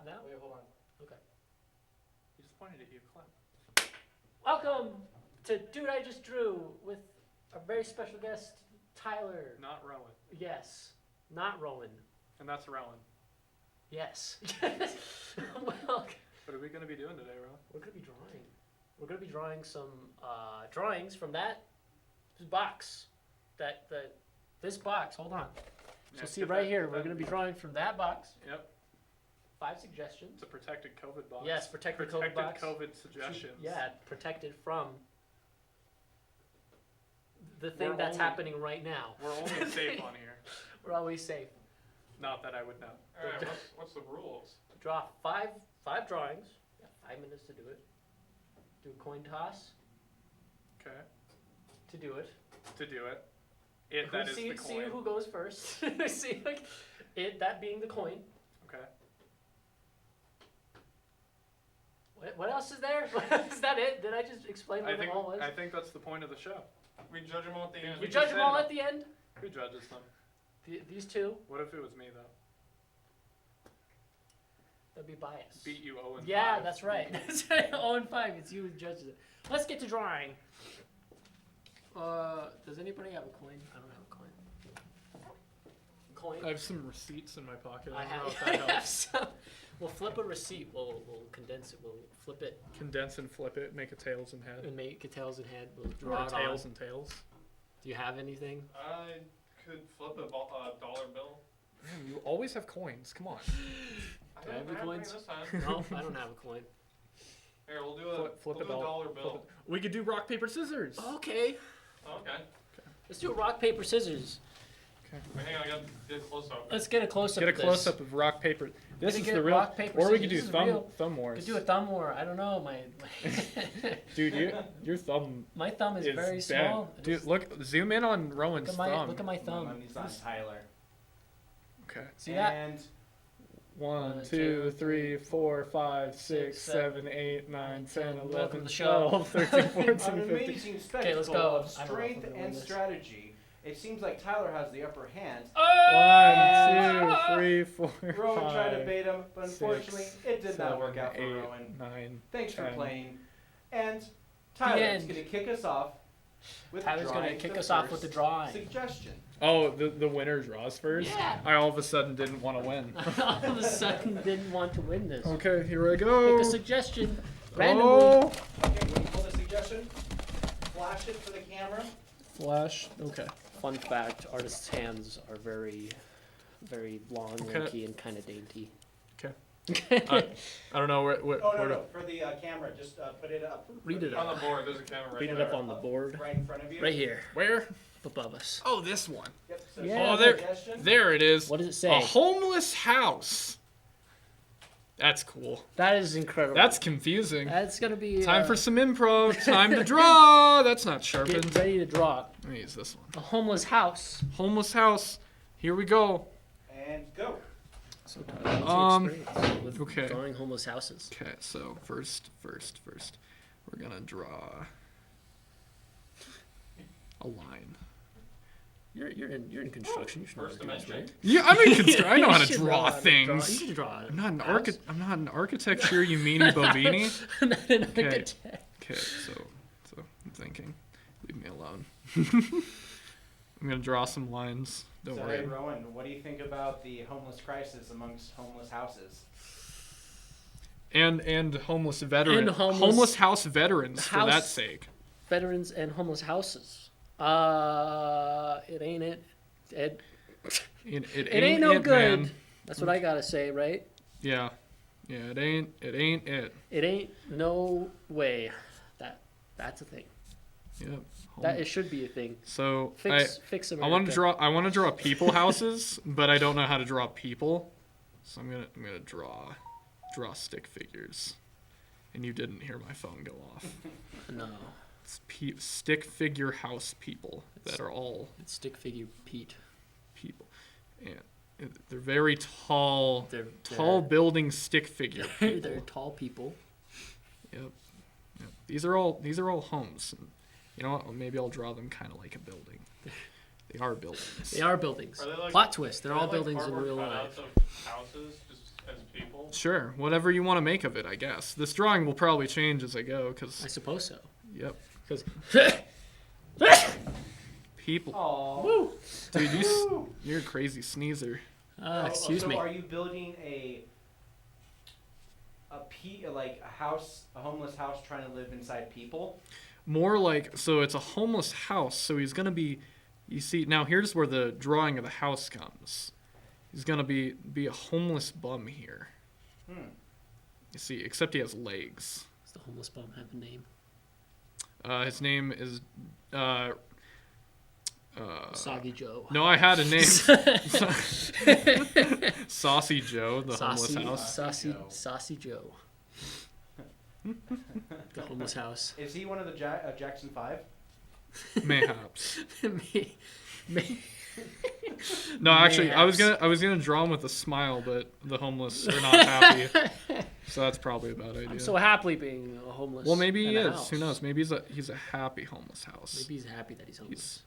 Now? Wait, hold on. Okay. He just pointed at you. Clap. Welcome to Dude I Just Drew with a very special guest, Tyler. Not Rowan. Yes. Not Rowan. And that's Rowan. Yes. Welcome. What are we going to be doing today, Rowan? We're going to be drawing. We're going to be drawing some drawings from that box. This box. Hold on. So Yeah, see get right that- here, get we're that- going to be drawing from that box. Yep. 5 suggestions. It's a protected COVID box. Yes, protected COVID box. COVID suggestions. Yeah, protected from the thing We're that's only- happening right now. We're only safe on here. We're always safe. Not that I would know. Alright, what's the rules? Draw five drawings. You got 5 minutes to do it. Do a coin toss Okay. to do it. To do it. That is the See coin. who goes first. See, like, that being the coin. Okay. What else is there? Is that it? Did I just explain what it all was? I think that's the point of the show. We judge them all at the end. We just judge them said all it. at the end. Who judges them? These two. What if it was me, though? That'd be biased. Beat you 0 and Yeah, 5. that's right. That's right. 0 and 5. It's you who judges it. Let's get to drawing. Does anybody have a coin? I don't have a coin. Coin. I have some receipts in my pocket. I I don't know if have. that helps. some. We'll flip a receipt. We'll condense it. We'll flip it Condense and flip it, make a tails and head. and make a tails and head. We'll Draw draw it tails on. and tails. Do you have anything? I could flip a dollar bill. Man, you always have coins. Come on. I Do I have don't any have any coins? this time. No, I don't have a coin. Here, we'll do a Flip we'll a do a dollar. dollar bill. We could do rock, paper, scissors. Okay. Okay. Let's do rock, paper, scissors. Wait, hang on, I gotta get a close up. Let's get a close up. Get a of this. close up of rock, paper. This Gonna is get the real. rock, paper, Or we scissors. could do This is real. thumb wars. Could do a thumb war. I don't know. My Dude, your thumb my thumb is is very bad. small. Dude, look, zoom in on Rowan's Look at my thumb. look at my thumb. Money's on Tyler. Okay. See that? And 1, 2, 3, 4, 5, 6, 7, 8, 9, 10, Welcome 11, to the show. 12, 13, 14, an 15. amazing spectacle let's go. of I don't know if strength we're gonna win and this. strategy. It seems like Tyler has the upper hand. 1, 2, 3, 4, Rowan tried to 5, bait him, but unfortunately, it did not 7, work out for 8, Rowan. 9. Thanks for 10. playing. And Tyler's end. going to kick us off with Tyler's gonna drawing kick the us off with first the drawing. suggestion. Oh, the winner draws first? Yeah. I all of a sudden didn't want to win. All of a sudden, didn't want to win this. Okay, here I go. Pick a suggestion randomly. Oh. Okay, when you pull the suggestion, flash it for the camera. Flash. Okay. Fun fact: artists' hands are very, very long, Okay. lanky, and kind of dainty. Okay. Okay. I don't know where Oh, where no, to- no, for the camera, just put it up. Read it On the board, there's a camera right Read it there. up on the board, Right in front of you. right here, Where? up above us. Oh, this one. Yep, so Yeah. Oh, there. suggestion. There it is. What does it A say? homeless house. That's cool. That is incredible. That's confusing. That's gonna be Time for some improv. Time to draw. That's not get sharpened. ready to draw. Let me use this one. A homeless house. Homeless house. Here we go. And go. So, Tyler, what's your experience with okay. drawing homeless houses? Okay, so first, we're gonna draw a line. You're in construction. You should know how First to do this, dimension. right? Yeah, I'm in I know You how to should draw how to things. You can draw. I'm not an house. I'm not an architecture, you meanie bovini. I'm not an Okay. architect. Okay, so I'm thinking. Leave me alone. I'm gonna draw some lines. Don't So, worry. hey, Rowan, what do you think about the homeless crisis amongst homeless houses? And homeless veteran. And homeless house veterans for that house- sake. Veterans and homeless houses. It ain't it. It It ain't no it, good. man. That's what I gotta say, right? Yeah. Yeah, it ain't it. It ain't no way. That's a thing. Yep. That it should be a thing. So Fix I America. want to draw people houses, but I don't know how to draw people. So I'm gonna draw stick figures. And you didn't hear my phone go off. No, It's stick figure house people that are all it's stick figure Pete. people. And they're very tall, They're tall building stick figure people. They're tall people. Yep. These are all homes. And you know what? Well, maybe I'll draw them kind of like a building. They are buildings. They are buildings. Are they like- Plot twist. They're Are all they like buildings in cardboard real cutouts life. of houses just as people? Sure, whatever you want to make of it, I guess. This drawing will probably change as I go, I because suppose so. yep, Because people. Oh. Dude, you're a crazy sneezer. excuse so me. are you building like a homeless house trying to live inside people? More like, so it's a homeless house, so he's gonna be, you see, now here's where the drawing of the house comes. He's gonna be a homeless bum here. You see, except he has legs. Does the homeless bum have a name? His name is, Soggy Joe. no, I had a name. Saucy Joe, the homeless house. Saucy Joe. The homeless house. Is he one of the Jackson 5? Mayhaps. Me. No, actually, I was Mayhaps. gonna draw him with a smile, but the homeless are not happy, so that's probably a bad idea. I'm so happily being a homeless. Well, maybe he in a is. house. Who knows? Maybe he's a happy homeless house. Maybe he's happy that he's homeless.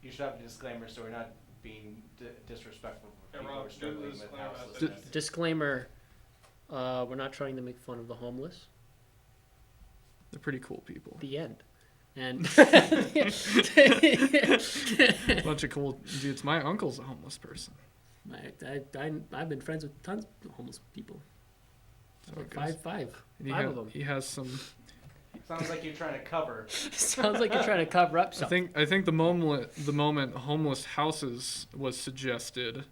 You should have a disclaimer so we're not being disrespectful for Yeah, people who Rob, are do struggling the with disclaimer at the houselessness. Disclaimer: we're not trying to make fun of the homeless. They're pretty cool people. The end. And Bunch of cool dudes. My uncle's a homeless person. I've been friends with tons of homeless people. That's how it goes. Five And of them. he has some. Sounds like you're trying to cover. Sounds like you're trying to cover up something. I think the moment homeless houses was suggested,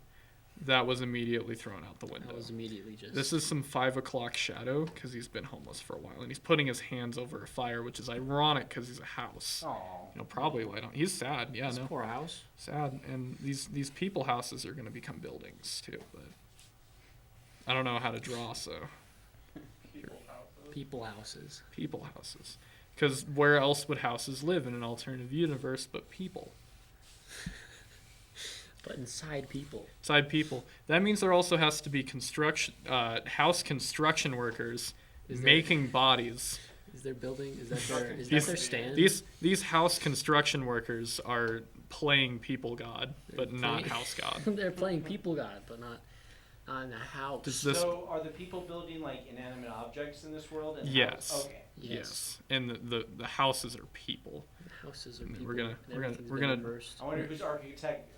that was immediately thrown out the window. That was immediately just. This is some 5 o'clock shadow because he's been homeless for a while and he's putting his hands over a fire, which is ironic because he's a house. Oh. You know, probably light on. He's sad. Yeah, This no, poor house. sad. And these people houses are going to become buildings too. But I don't know how to draw, so People houses. People houses. because where else would houses live in an alternative universe but people? But inside people. Inside people. That means there also has to be house construction workers Is there- making bodies. Is there building? Is that their? Is These- that their stand? These house construction workers are playing people god, but not playing- house god. They're playing people god, but not on a house. Does this? So are the people building like inanimate objects in this world? And Yes. Okay. Yes. And the houses are people. Houses are I mean, people. we're gonna- and we're gonna- everything's we're been gonna- reversed. I wonder whose architect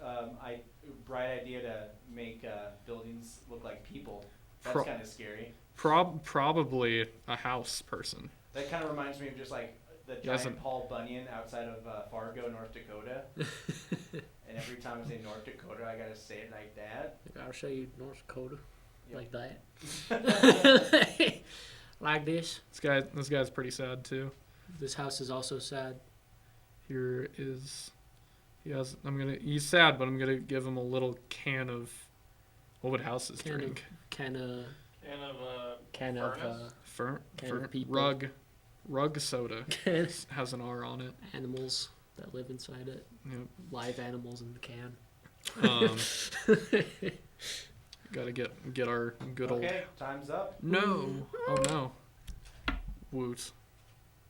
bright idea to make buildings look like people. That's Pro- kind of scary. Probably a house person. That kind of reminds me of just like the giant Doesn't- Paul Bunyan outside of Fargo, North Dakota. And every time I say North Dakota, I gotta say it like that. I'll show you North Dakota, Yep. like that, like this. This guy's pretty sad too. This house is also sad. Here is, he's sad, but I'm gonna give him a little can of, what would houses Can of- drink? Can of Furnace? Can of people. Rug soda can has an R on it. animals that live inside it. Yep. Live animals in the can. Gotta get our good Okay, time's up. old. No. Oh no. Woot.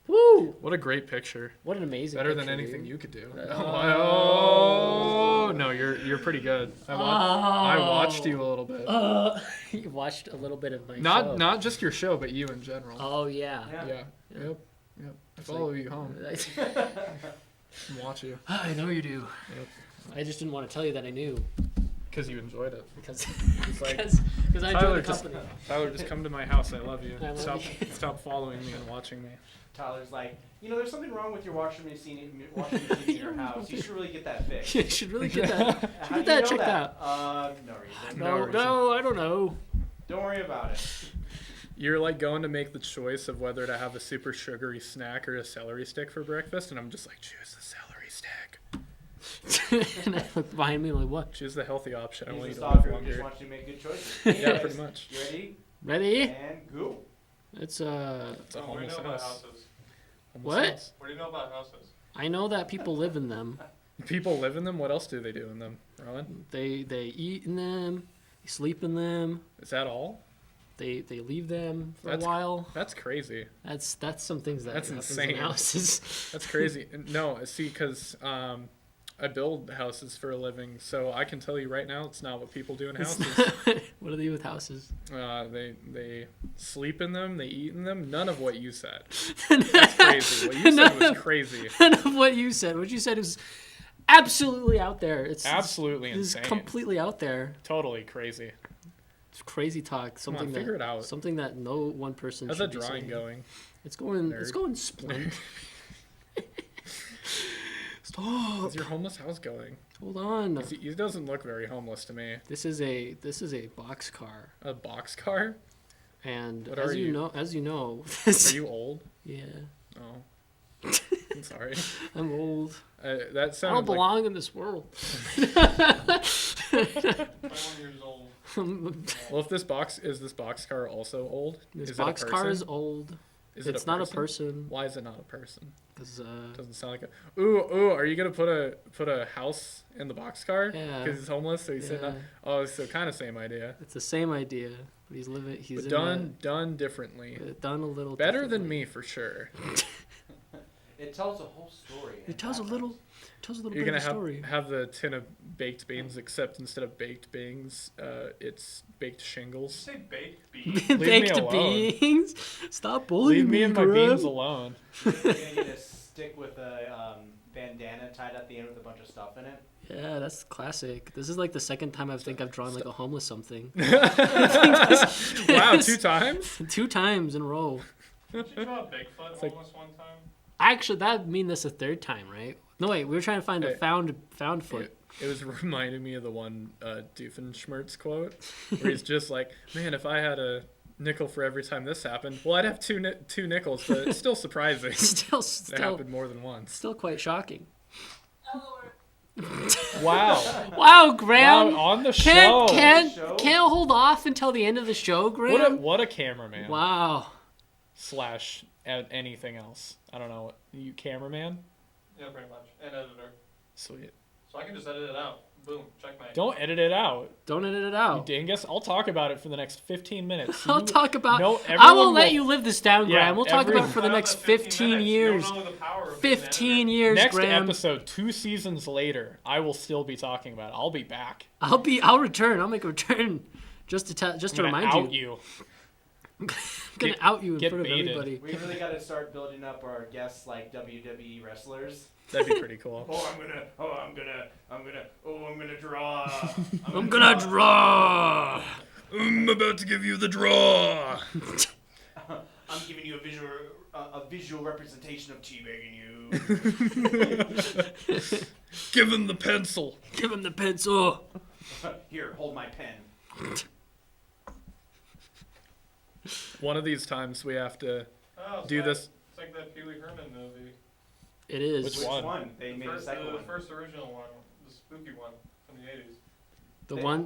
Woo! What a great picture. What an amazing. Better than picture, anything dude. you could do. Oh. Oh no, you're pretty good. I watched you a little bit. You watched a little bit of my show. Not just your show, but you in general. Oh yeah. Yeah. Yeah. Yep. I follow you home. And watch you. I know you do. Yep. I just didn't want to tell you that I knew Because you enjoyed it. because It's like, because I enjoy Tyler, the just, company. Tyler, just come to my house. I love you. I love Stop, you. stop following me and watching me. Tyler's like, there's something wrong with your washing machine in your house. You should really get that fixed. You should really get that. How do you that know checked that? out. No reason. No reason. No, I don't know. Don't worry about it. You're like going to make the choice of whether to have a super sugary snack or a celery stick for breakfast, and I'm just like, choose the celery stick. And I look behind me like, what? Choose the healthy option. I want you He's a to live stalker who just longer. wants you to make good choices. Yeah, Anyways, pretty much. You ready? Ready? And go. It's It's a What do you homeless know about house. houses? Homeless What? house. What do you know about houses? I know that people live in them. People live in them. What else do they do in them, Rowan? They eat in them. They sleep in them. Is that all? They leave them for That's- a while. That's crazy. That's some things that That's happens insane. in houses. That's crazy. No, see, because I build houses for a living, so I can tell you right now, it's not what people do in houses. What do they do with houses? They sleep in them. They eat in them. None of what you said. That's crazy. What you said was crazy. None of what you said. What you said is absolutely out there. It's Absolutely it's insane. completely out there. Totally crazy. It's crazy talk. Come on, Something figure that it out. something that no one person How's should that be drawing saying. going? It's going. It's Nerd. going splendid. Stop. How's your homeless house going? Hold on. He doesn't look very homeless to me. This is a boxcar, A boxcar? and What as are you you? know, Are you old? yeah, Oh. I'm sorry. I'm old. That I don't sounded like... belong in this world. 21 years old. Well, if this boxcar also old? This Is it a boxcar person? is old. Is it It's not a person. Why is it not a person? Cause, Doesn't sound like a... Ooh, are you gonna put a house in the boxcar? Yeah. Because he's homeless, so he's sitting yeah, on... Oh, so kind of same idea. it's the same idea, but he's living. He's But in done differently. done a little Better than differently. me, for sure. It tells a whole story. It tells a little You're bit gonna of a story. have the tin of baked beans, except instead of baked beans, it's baked Did shingles. you say baked beans? Leave me Baked alone. beans. Stop bullying Leave me and my Graham. beans alone. You're gonna get a stick with a bandana tied at the end with a bunch of stuff in it. Yeah, that's classic. This is like the second time I think I've drawn like a homeless something. Wow, 2 times? 2 times in a row. Did you draw a Bigfoot like- homeless one time? Actually, that mean this a 3rd time, right? No, wait. We were trying to find a Hey. found foot. It was reminding me of the one Doofenshmirtz quote, where he's just like, man, if I had a nickel for every time this happened, well, I'd have two nickels, but it's still surprising. Still, It happened more than once. still quite shocking. Wow. Wow, Graham. Wow, on the show. Can't hold off until the end of the show, Graham. What a cameraman. Wow. Slash anything else. I don't know. You cameraman? Yeah, pretty much. And editor. Sweet. So I can just edit it out. Boom. Checkmate. Don't edit it out. Don't edit it You out. dingus. I'll talk about it for the next 15 minutes. I'll talk about. No, I everyone won't let will- you live this down, Yeah, Graham. We'll talk about it for the Cut out next the 15 minutes. years. You don't know the power of being an 15 editor. years, Next Graham. episode, 2 seasons later, I will still be talking about it. I'll be back. I'll return. I'll make a return, just to I'm to gonna remind out you. you. I'm gonna Get- out you in get front of baited. everybody. We really got to start building up our guests like WWE wrestlers. That'd be pretty cool. I'm gonna draw. I'm gonna draw. I'm about to give you the draw. I'm giving you a visual representation of teabagging you. Give him the pencil. Give him the pencil. Here, hold my pen. One of these times we have to Oh, it's do like- this. It's like that Pee Wee Herman movie. It is. Which Which one? one? They made a second the one. first original one, the spooky one from the 80s.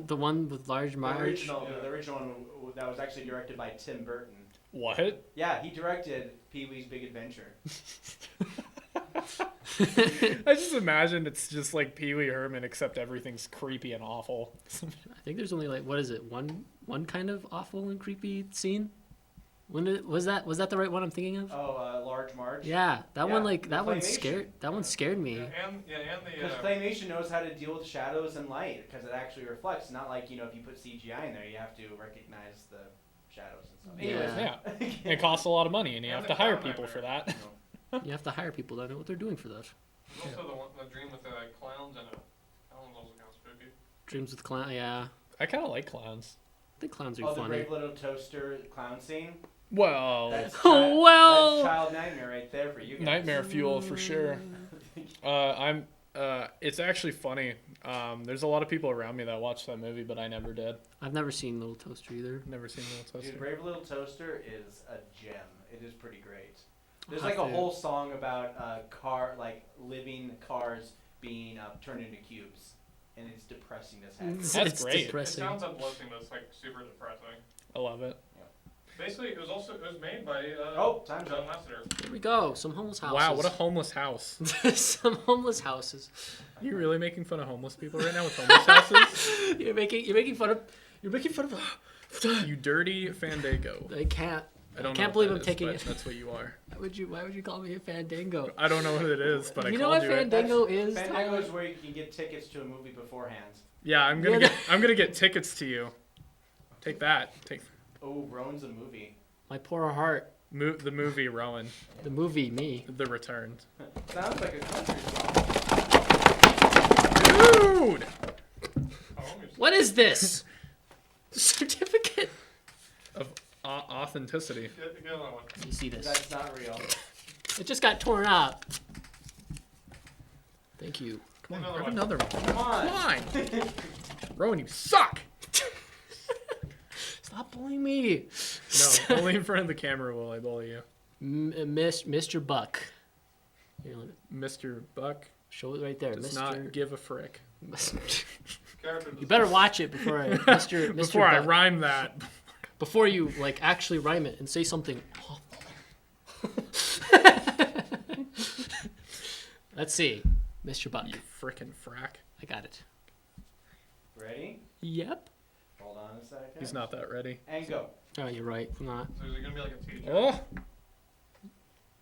The one with large The Marge. original, Yeah. the original one that was actually directed by Tim Burton. What? Yeah, he directed Pee-wee's Big Adventure. I just imagine it's just like Pee Wee Herman, except everything's creepy and awful. I think there's only like, what is it? One kind of awful and creepy scene. Was that the right one I'm thinking of? Oh, Large Marge. Yeah, that one Yeah, like the that one claymation. scared. That one scared me. And Because the claymation knows how to deal with shadows and light, because it actually reflects. Not like, if you put CGI in there, you have to recognize the shadows and stuff. Yeah. Anyways, Yeah. It costs a lot of money, and you And have the to hire Clown people for Nightmare. that. You have to hire people that know what they're doing for that. there's also the dream with the clowns in it. That one's also kind of spooky. Dreams with clown. Yeah, I kind of like clowns. I think clowns are Oh, the funny. Brave Little Toaster clown scene. Well, That's Oh, well. that's child nightmare right there for you guys. nightmare fuel for sure. I'm. It's actually funny. There's a lot of people around me that watch that movie, but I never did. I've never seen Little Toaster either. Never seen Little Dude, Toaster. Brave Little Toaster is a gem. It is pretty great. There's I'll like a have to- whole song about living cars being turned into cubes, and it's depressing as heck. That's great. It Depressing. sounds uplifting, but it's like super depressing. I love it. Basically, it was made by Oh, time's John up. Lasseter. Here we go. Some homeless houses. Wow, what a homeless house. Some homeless houses. Are you really making fun of homeless people right now with homeless houses? You're making fun of. You dirty Fandango. I can't. I don't can't know believe what I'm that is, taking but it. That's what you are. Why would you call me a Fandango? I don't know what it is, but I You called know what you it. Fandango is? Fandango is where you can get tickets to a movie beforehand. Yeah, I'm Yeah, gonna get tickets to you. Take that. Take Oh, Rowan's a movie. My poor heart. the movie Rowan. The movie, me. The Return. Sounds like a country song. Dude! How long is What is this? Certificate. Of authenticity. Get another one. You see this? That's not real. It just got torn up. Thank you. Come on, Another grab one. another one. Come on. Come on! Rowan, you suck! Stop bullying me. No, only in front of the camera will I bully you. Mr. Buck. Here, let me Mr. Buck show it right there. does Mr. not give a frick. Character You better watch it before I, Mr. Before I Buck. rhyme that. Before you like actually rhyme it and say something awful. Let's see, Mr. Buck. You frickin' frack. I got it. Ready? Yep. Hold on a second. He's not that ready. And go. Oh, you're right. I'm not. So is it gonna be like a teacher? Oh!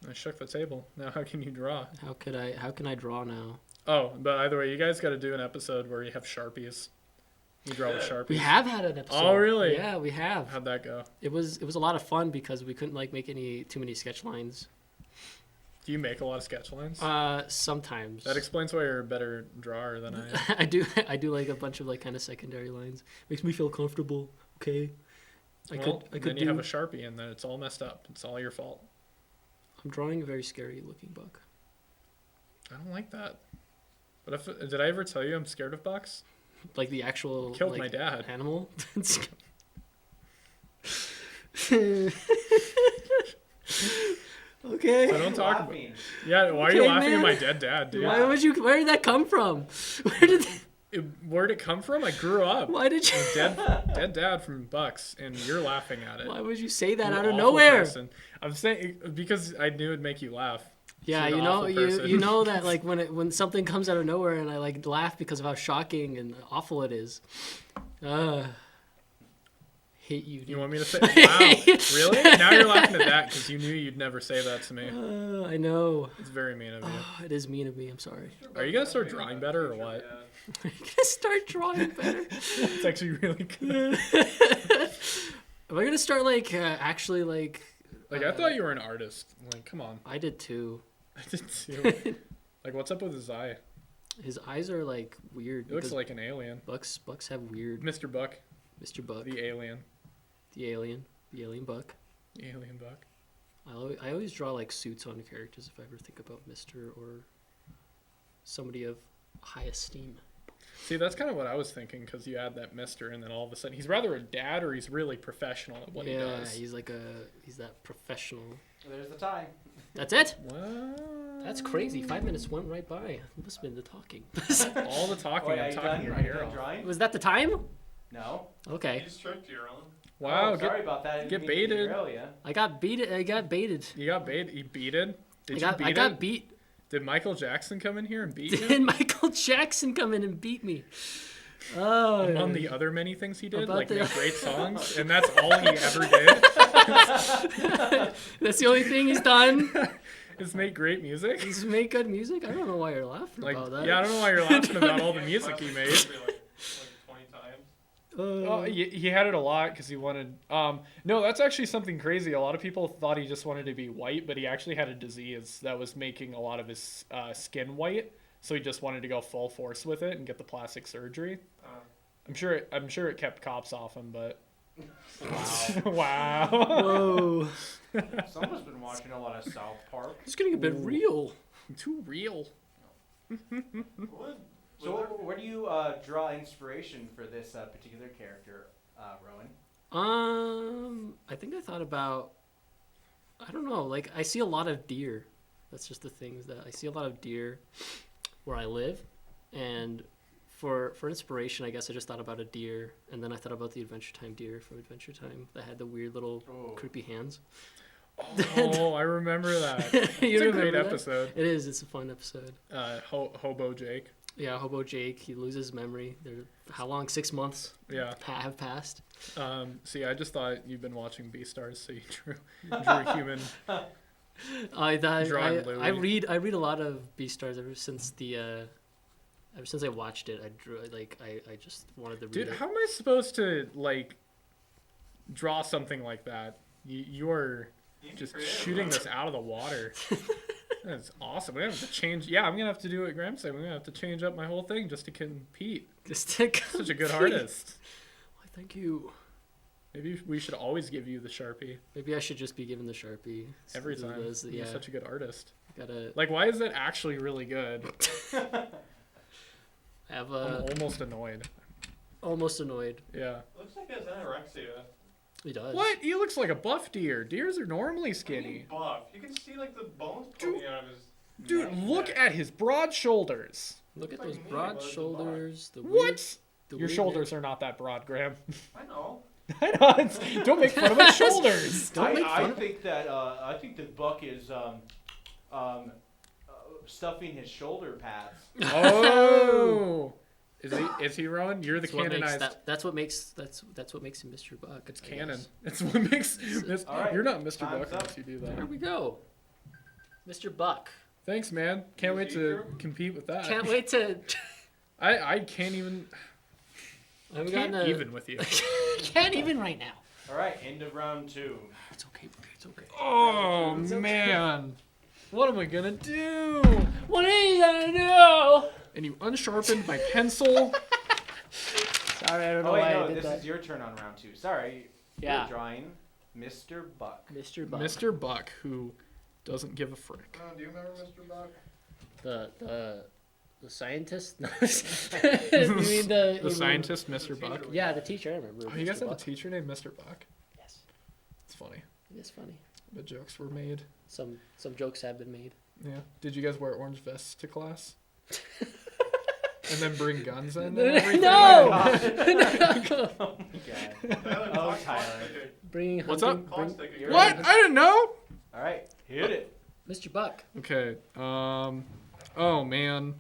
I shook the table. Now how can you draw? How can I draw now? Oh, but either way, you guys got to do an episode where you have Sharpies. You draw with Yeah. Sharpies. We have had an episode. Oh, really? Yeah, we have. How'd that go? It was a lot of fun because we couldn't like make too many sketch lines. Do you make a lot of sketch lines? Sometimes. That explains why you're a better drawer than I am. I do like a bunch of like kind of secondary lines. Makes me feel comfortable. Okay. I Well, could then do. you have a Sharpie and then it's all messed up. It's all your fault. I'm drawing a very scary looking buck. I don't like that. But did I ever tell you I'm scared of bucks? Like the actual Killed like, my dad. animal. Okay. So don't talk about. Laughing. Yeah, why are you Okay, laughing man. at my dead dad, dude? Where did that come from? Where'd Where'd it come from? I grew up. why did you? Dead dad from Bucks, and you're laughing at it. Why would you say that You out of awful nowhere? person. I'm saying because I knew it'd make you laugh. Yeah, You're you an know, awful you person. know that like when something comes out of nowhere and I like laugh because of how shocking and awful it is. Hate you, dude. You want me to say? Wow, really? Now you're laughing at that because you knew you'd never say that to me. I know. It's very mean of you. It is mean of me. I'm sorry. Are you gonna start drawing better or what? Yeah. I'm gonna start drawing better. It's actually really good. Am I gonna start like actually like? Like I thought you were an artist. Like, come on. I did too. I did too. Like, what's up with his eye? His eyes are like weird. He looks because like an alien. Bucks have weird. Mr. Buck, Mr. Buck, the alien. the alien Buck. The alien Buck. I always draw like suits on characters if I ever think about Mr. or somebody of high esteem. See, that's kind of what I was thinking because you add that Mister, and then all of a sudden he's rather a dad or he's really professional at what he does. he's that professional. There's the time. That's it. What? That's crazy. 5 minutes went right by. Must have been the talking. All the talking. Wait, are I'm you talking done? your Are you ear done off. drawing? Was that the time? No. Okay. He's tricked you, Ron. Wow, Oh, sorry about that. I didn't get mean to baited. derail ya. I got baited. I got baited. you got baited. You beated. Did I you got beat beat. Did Michael Jackson come in here and beat you? Did Michael Jackson come in and beat me? Oh. Among the other many things he did, About like the- make great songs, and that's all he ever did, That's the only thing he's done. is make great music. He's made good music. I don't know why you're laughing Like, about that. yeah, I don't know why you're laughing about all the music he made. Maybe like 20 times. Oh, he had it a lot because he wanted. No, that's actually something crazy. A lot of people thought he just wanted to be white, but he actually had a disease that was making a lot of his skin white. So he just wanted to go full force with it and get the plastic surgery. I'm sure it kept cops off him, but wow. Whoa. Someone's been watching a lot of South Park. It's getting a bit Ooh. real. Too real. What? So where do you draw inspiration for this particular character, Rowan? I think I thought about. I don't know. Like I see a lot of deer. That's just the things that I see a lot of deer where I live, and for inspiration, I guess I just thought about a deer, and then I thought about the Adventure Time deer from Adventure Time that had the weird little Oh. creepy hands. Oh, I remember that. You It's a great remember that? episode. It is. It's a fun episode. Hobo Jake. Yeah, Hobo Jake. He loses memory. How long? 6 months Yeah. have passed. See, I just thought you've been watching Beastars, so you drew a human. I Drawing Louis. read a lot of Beastars ever since I watched it. I drew I just wanted to read Dude, it. how am I supposed to like draw something like that. You're You just creative, shooting huh? this out of the water. That's awesome. We're gonna have to change. Yeah, I'm gonna have to do what Graham said. We're gonna have to change up my whole thing just to compete. Just to Such a good compete. artist. Why, thank you. Maybe we should always give you the Sharpie Maybe I should just be given the Sharpie. every This is- time. this- You're yeah, such a good artist. gotta Like, why is that actually really good? have I'm a. almost annoyed. Almost annoyed. Yeah. Looks like he has anorexia. He does. What? He looks like a buff deer. Deers are normally What do you mean skinny. buff. You can see like the bones Dude. poking out of his. Dude, neck. look at his broad shoulders. Look at Looks those like me, broad but it's a shoulders. The weird, What? the Your weird- shoulders are not that broad, Graham. I know. I know. Don't make fun of my shoulders. Don't make I fun of- think that Buck is stuffing his shoulder pads. Oh. Is he Rowan? You're the That's what makes canonized. that's what makes that's what makes him Mr. Buck. It's I canon. guess. It's what makes. All right, You're not Mr. time's Buck up. unless you do There that. we go. Mr. Buck. Thanks, man. Can't wait to See-through? compete with that. Can't wait to. I can't even. I haven't Can't gotten a- even with you. Can't even right now. All right, end of round 2. It's okay. It's okay. Oh man. What am I gonna do? What are you gonna do? And you unsharpened my pencil. Sorry, I don't know Oh wait, why I no, did this that. is your turn on round 2. Sorry, Yeah. you're drawing Mr. Buck. Mr. Buck. Mr. Buck, who doesn't give a frick. Oh, do you remember Mr. Buck? The scientist? No. You mean The you scientist, mean- Mr. Buck. Mean, yeah, the teacher. I remember. Oh, you guys Mr. have a Buck. teacher named Mr. Buck? Yes, It's funny. it is funny. The jokes were made. Some jokes have been made. Yeah. Did you guys wear orange vests to class? And then bring guns in? And No! everything? Oh my god. Tyler, Oh, clock Tyler. sticker. Bringing What's hunting, up? Clock bring- sticker. You're What? right. I didn't know. All right, hit it. Mr. Buck. Okay. Oh man.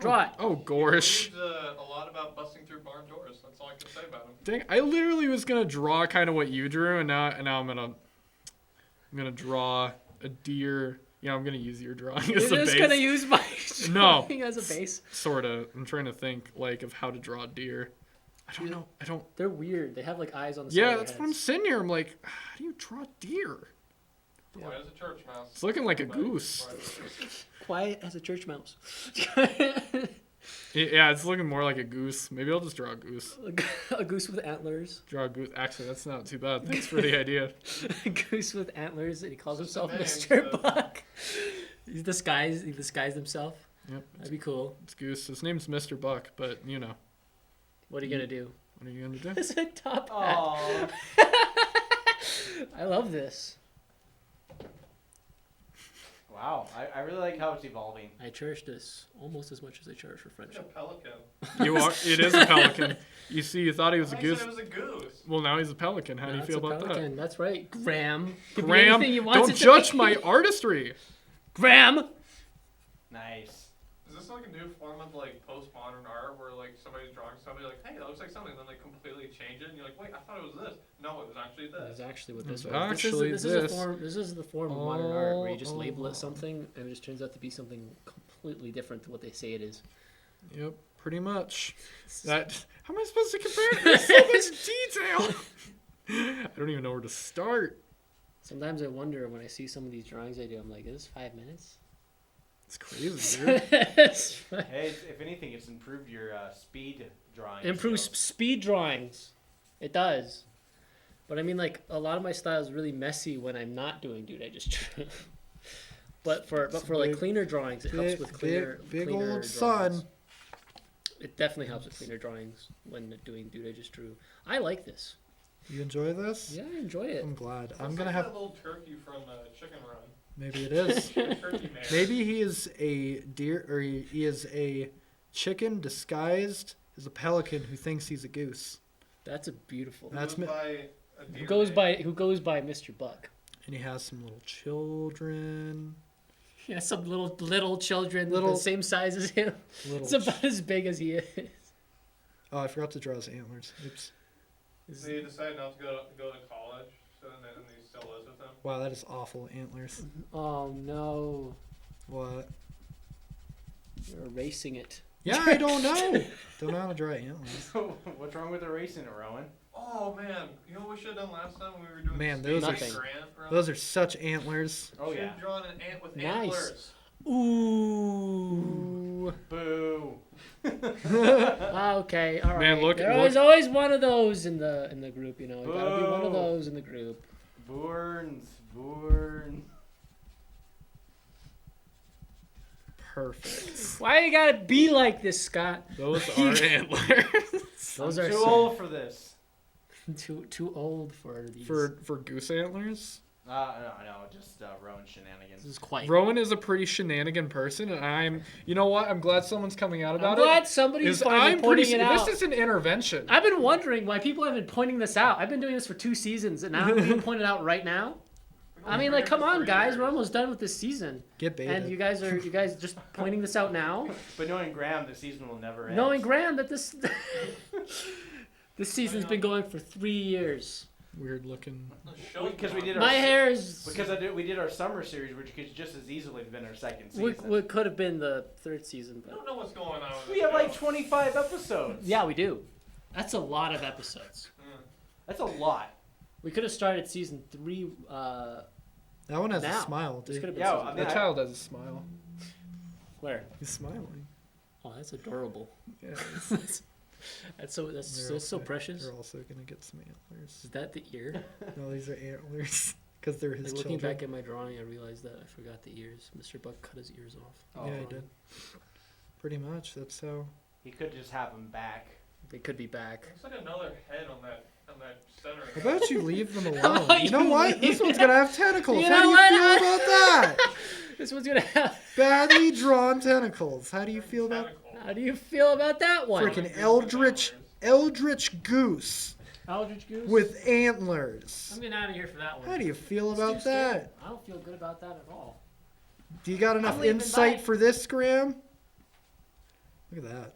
Draw it. Oh He gosh. reads a lot about busting through barn doors. That's all I can say about him. Dang! I literally was gonna draw kind of what you drew, and now I'm gonna draw a deer. Yeah, I'm gonna use your drawing You're as a just base. gonna use my No. drawing as a base. Sorta. I'm trying to think like of how to draw a deer. I don't know. I don't. They're weird. They have like eyes on the side Yeah, of that's their what I'm heads. sitting here. I'm like, how do you draw a deer? Yeah. Boy, as a church mouse. It's looking like a Everybody- goose. Quiet as a church mouse. Yeah, it's looking more like a goose. Maybe I'll just draw a goose. A goose with antlers. Draw a goose. Actually, that's not too bad. Thanks for the idea. A goose with antlers, and he calls Just a himself name, Mr. so- Buck. He disguised himself. Yep. That'd be cool. It's Goose. His name's Mr. Buck, but you know, What are you gonna do? what are you gonna do? It's a top hat. Aww. I love this. Wow, I really like how it's evolving. I cherish this almost as much as I cherish our Like a friendship. pelican. You are. It is a pelican. You see, you thought he was a I goose. said it was a goose. Well, now he's a pelican. How do you That's feel a about pelican. That's right, Graham. that? Could be Graham, anything he wants don't it to judge be. my artistry. Graham. Nice. Is this like a new form of like postmodern art where like somebody's drawing somebody like, hey, that looks like something, and then they completely change it, and you're like, wait, I thought it was this. No, it was actually That's this. actually what this It's was. actually this this. is the form of modern art where you just Oh, label oh. it something and it just turns out to be something completely different to what they say it is. Yep, pretty much. That. How am I supposed to compare? There's so much detail. I don't even know where to start. Sometimes I wonder when I see some of these drawings I do, I'm like, is this 5 minutes? It's crazy, dude. Hey, if anything, it's improved your speed drawing. Improves skills. speed drawings. It does. But I mean, like, a lot of my style is really messy when I'm not doing Dude I Just Drew. but for like Big- cleaner drawings, it helps with cleaner cleaner old sun. drawings. It definitely helps with cleaner drawings when doing Dude I Just Drew. I like this. You enjoy this? Yeah, I enjoy it. I'm glad. It's I'm like gonna that have. little turkey from Chicken Run. Maybe it is. Turkey man. Maybe he is a deer, or he is a chicken disguised as a pelican who thinks he's a goose, That's a beautiful. That's Who me- goes by a deer Who goes by Mr. Buck? and he has some little children. Yeah, some little children, Little- the same size as him. Little. It's about as big as he is. Oh, I forgot to draw his antlers. Oops. So you decided not to go to college, so then he still lives with them. Wow, that is awful antlers. Oh no, What? you're erasing it. Yeah, I don't know. Don't know how to draw antlers. What's wrong with erasing it, Rowan? Oh man, you know what we should have done last time when we were doing Man, the those are Space s- Grant run? Those are such antlers. Oh Should yeah. have drawn an ant with Nice. antlers. Ooh. Boo. Okay, all right. Man, look- There's look- always one of those in the group, you know. You gotta be one of Boo. those in the group. Burns. Perfect. Why you gotta be like this, Scott? Those are antlers. Those I'm are too so- old for this. too old for these. for goose antlers. No, just Rowan shenanigans. This is quite. Rowan is a pretty shenanigan person, and you know what? I'm glad someone's coming out I'm about glad it. somebody's Is finally I'm pointing pretty. it out. This is an intervention. I've been wondering why people haven't been pointing this out. I've been doing this for 2 seasons, and now I'm being pointed out right now. I mean, like, come on, guys, we're almost done with this season, Get baited. and you guys just pointing this out now, But knowing Graham, the season will never end. knowing Graham that this this season's been going for 3 years. Weird looking. Because we did our My hair is we did our summer series, which could just as easily have been our second season. what could have been the 3rd season, I but don't know what's going on with We this have show. like 25 episodes. yeah, we do. That's a lot of episodes. That's a lot. We could have started season 3. That one has Now. a smile, This dude. could have been Yeah, season I mean, That child has a smile. Where? He's smiling. Oh, that's adorable. Yeah. That's so They're so also- precious. They're also gonna get some antlers. Is that the ear? No, these are antlers because they're his Like, looking children. back at my drawing, I realized that I forgot the ears. Mr. Buck cut his ears off. Oh, Yeah, I did. Pretty much. That's how. He could just have them back. They could be back. Looks like another head on that center. How about you leave them How alone? about You know you what? This leave- one's gonna have tentacles. You How do know you what? feel about that? This one's gonna have. Badly drawn tentacles. How do you feel about How do you feel about that one? Freaking eldritch goose Aldrich Goose. with antlers? I'm getting out of here for that one. How do you feel It's about too scary. that? I don't feel good about that at all. Do you got enough leaving, insight bye. for this, Graham? Look at that.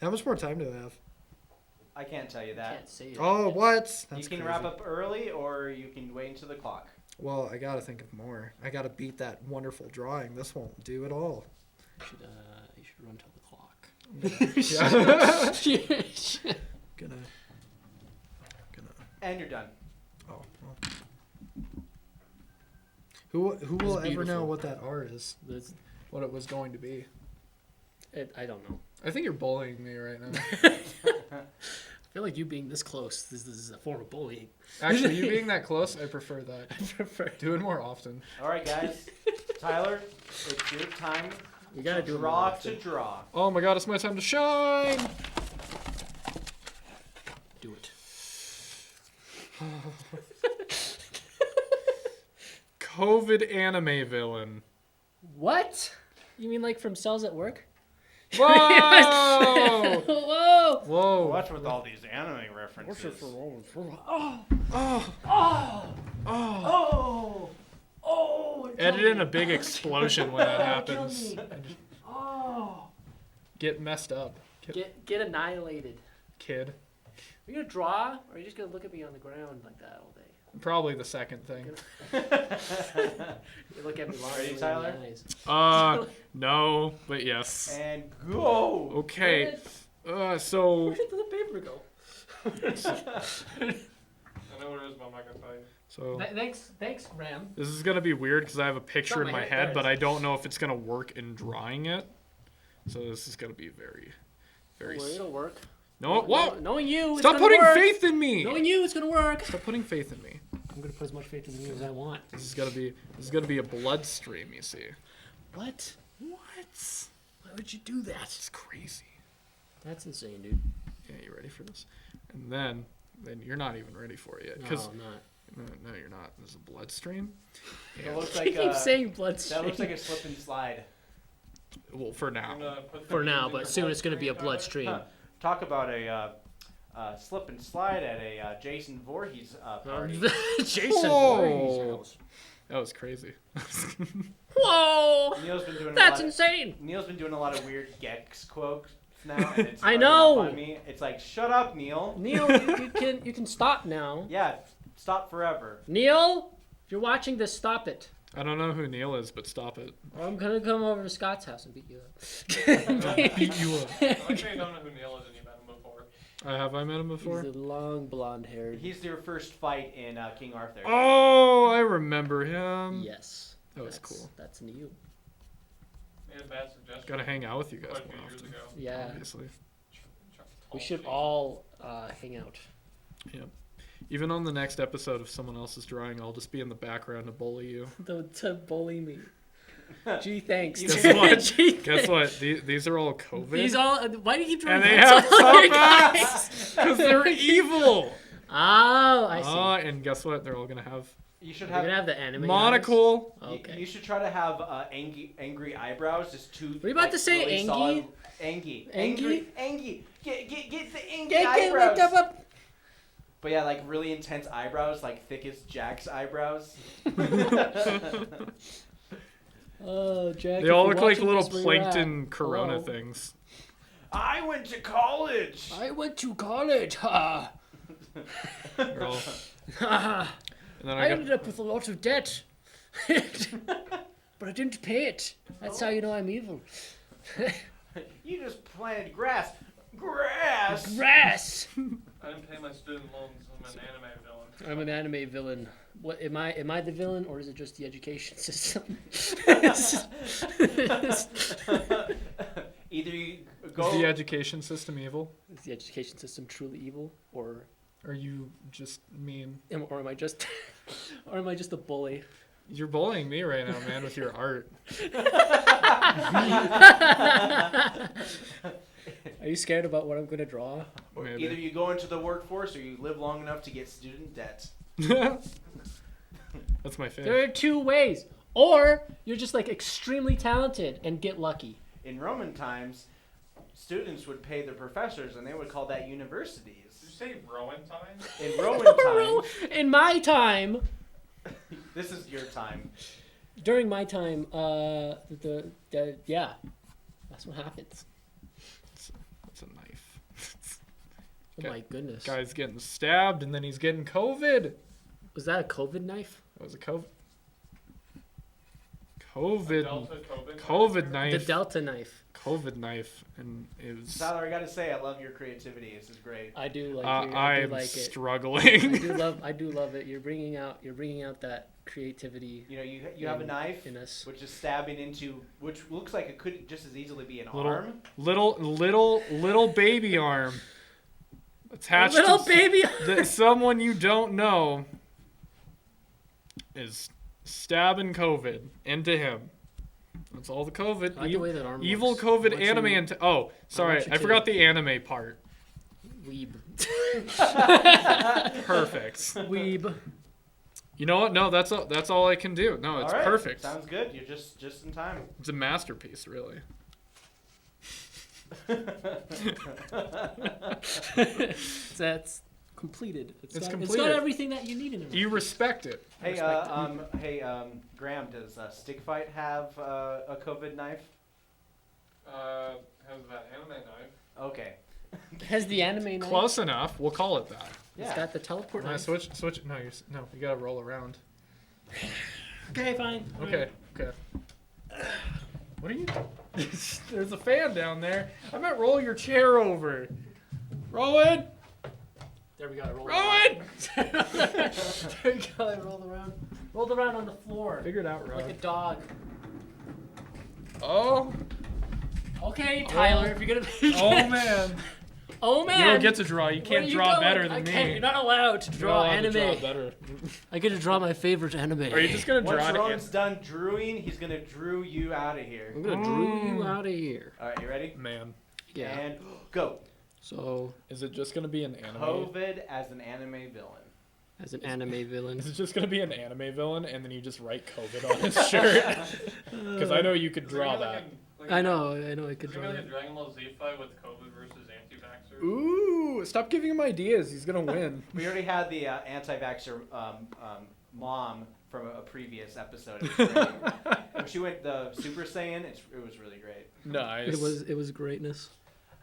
How much more time do I have? I can't tell you I that. can't say it. Oh, what? That's You can crazy. wrap up early, or you can wait until the clock. Well, I gotta think of more. I gotta beat that wonderful drawing. This won't do at all. You should run till the clock. Gonna. And you're done. Oh. Well. Who will ever know beautiful. what that R is? That's- What it was going to be? I don't know. I think you're bullying me right now. I feel like you being this close. This is a form of bullying. Actually, you being that close, I prefer that. I prefer. Do it more often. All right, guys. Tyler, it's your time. We gotta do it more draw often. to draw. Oh my god, it's my time to shine! Do it. COVID anime villain. What? You mean like from Cells at Work? Whoa! Whoa! Whoa. What's with all these anime references? Edit in a big explosion when that happens. Oh! Get messed up, Get annihilated. kid. Are you gonna draw, or are you just gonna look at me on the ground like that all day? Probably the second thing. You look at me long Ready, in the Tyler? eyes. No, but yes. And go! Okay. Where So did the paper go? I know what it is, but I'm not gonna tell you. so Thanks, Graham. this is gonna be weird because I have a picture not in my my head, head, but guys. I don't know if it's gonna work in drawing it. So this is gonna be very, very. Well, it'll work. No, what? Knowing you, it's Stop gonna putting work. faith in me. Knowing you, it's gonna work. Stop putting faith in me. I'm gonna put as much faith in you as I want. This is gonna be a bloodstream. You see. What? What? Why would you do that? That's crazy. That's insane, dude. Yeah, you ready for this? And then you're not even ready for it yet. No, Because I'm not. no, you're not. There's a bloodstream. It looks I like keep saying blood that looks like a slip and slide. Well, for now. I'm gonna put For the now, names in but your soon it's gonna be a bloodstream, bloodstream. Talk about a slip and slide at a Jason Voorhees party. Jason Whoa. Voorhees house. That was crazy. Whoa! Neil's been doing That's a lot insane. Neil's been doing a lot of weird Gex quotes now, and it's I rubbing know. off on me. It's like, shut up, Neil. Neil, you can stop now. Yeah, stop forever. Neil, if you're watching this, stop it. I don't know who Neil is, but stop it. Or I'm gonna come over to Scott's house and beat you up. Beat you up. I actually don't know who Neil is, and you've met him before. Have I met him He's before? the long blonde haired. He's your first fight in King Arthur. Oh, I remember him. Yes. That was That's- cool. That's new. Made a bad suggestion. Gotta hang out with you guys Quite a more few years often. ago. Yeah. Obviously. We should all hang out. Even on the next episode, if someone else is drawing, I'll just be in the background to bully you. To bully me. Gee, thanks. Guess what? Gee, Guess what? These are all COVID. These all. Why do you keep drawing and they hats have on other top guys? hats because they're evil. Oh, I see. And guess what? They're all gonna have You should You're have. gonna have the anime. monocle. eyes? Okay. You should try to have angry eyebrows. Just two. Were you about to say really angy? solid- Angy. Angy? Angry. Get the angry Get eyebrows. wake up. But yeah, like really intense eyebrows, like thick as Jack's eyebrows. Oh, Jack. They if all you're look like watching little this, where you're at. plankton corona Hello. things. I went to college. I went to college. Ha. They're all- Ha. and then I I got ended up with a lot of debt. But I didn't pay it. That's how you know I'm evil. You just planted grass. Grass. Grass. I didn't pay my student loans. I'm an anime villain. I'm an anime villain. What am I? Am I the villain, or is it just the education system? Either you is go. the education system evil? Is the education system truly evil, or Are you just mean? or am I just, or am I just a bully? You're bullying me right now, man, with your art. Are you scared about what I'm gonna draw? Maybe. Either you go into the workforce or you live long enough to get student debt. That's my favorite. There are two ways. Or you're just like extremely talented and get lucky. In Roman times, students would pay their professors, and they would call that Did you universities. say Rowan time? In Roman times, In my time, this is your time. during my time, yeah, that's what happens. That's a knife. Oh Okay. my goodness. Guy's getting stabbed, and then he's getting COVID. Was that a COVID knife? That was a COVID. Delta COVID. COVID The knife. Delta knife. COVID knife, and it was. Tyler, I gotta say, I love your creativity. This is great. I do like. I do I'm like it. struggling. I do love it. You're bringing out that creativity You know, you have a knife, in us. which is stabbing into, which looks like it could just as easily be an Little- arm. little baby arm attached Little to baby. that someone you don't know is stabbing COVID into him. That's all the COVID. I like the way that arm Evil looks. COVID I want anime. you- Oh, sorry, want you I to- forgot the anime part. Weeb. Perfect. Weeb. You know what? No, that's all I can do. No, it's All right, perfect. Sounds good. You're just in time. It's a masterpiece, really. That's completed. It's It's completed. got everything that you need in it. You respect it. Hey, respect Graham, does Stick Fight have a COVID knife? Has that anime knife? Okay. Has the anime knife. Close enough. We'll call it that. It's Yeah. got the teleport No, knife. switch. No, you gotta roll around. Okay, fine. Okay. What are you? There's a fan down there. I meant roll your chair over. Rowan. There we go. I rolled Rowan. around. There we go. I rolled around. Rolled around on the floor. Figure it out, Like a Rowan. dog. Oh. Okay, Tyler, if you're gonna be. Oh man. Oh man. You don't get to draw. You Where can't are you draw going? better I than me. can't. You're not allowed to You're draw not allowed to anime. draw better. I get to draw my favorite anime. Are you just gonna Once draw it? Rowan's done drewing, he's gonna drew you out of here. I'm gonna drew you out of here. All right, you ready? Man, Yeah. And go. So, is it just gonna be an anime? COVID as an anime villain. as an anime villain. Is it just gonna be an anime villain, and then you just write COVID on his shirt? Because I know you could draw that. I know I could Is there draw gonna be that. a Dragon Ball Z fight with COVID versus anti-vaxxers? Ooh, stop giving him ideas. He's gonna win. We already had the anti-vaxxer mom from a previous episode. It was great. When she went the Super Saiyan, it was really great. Nice. It was greatness.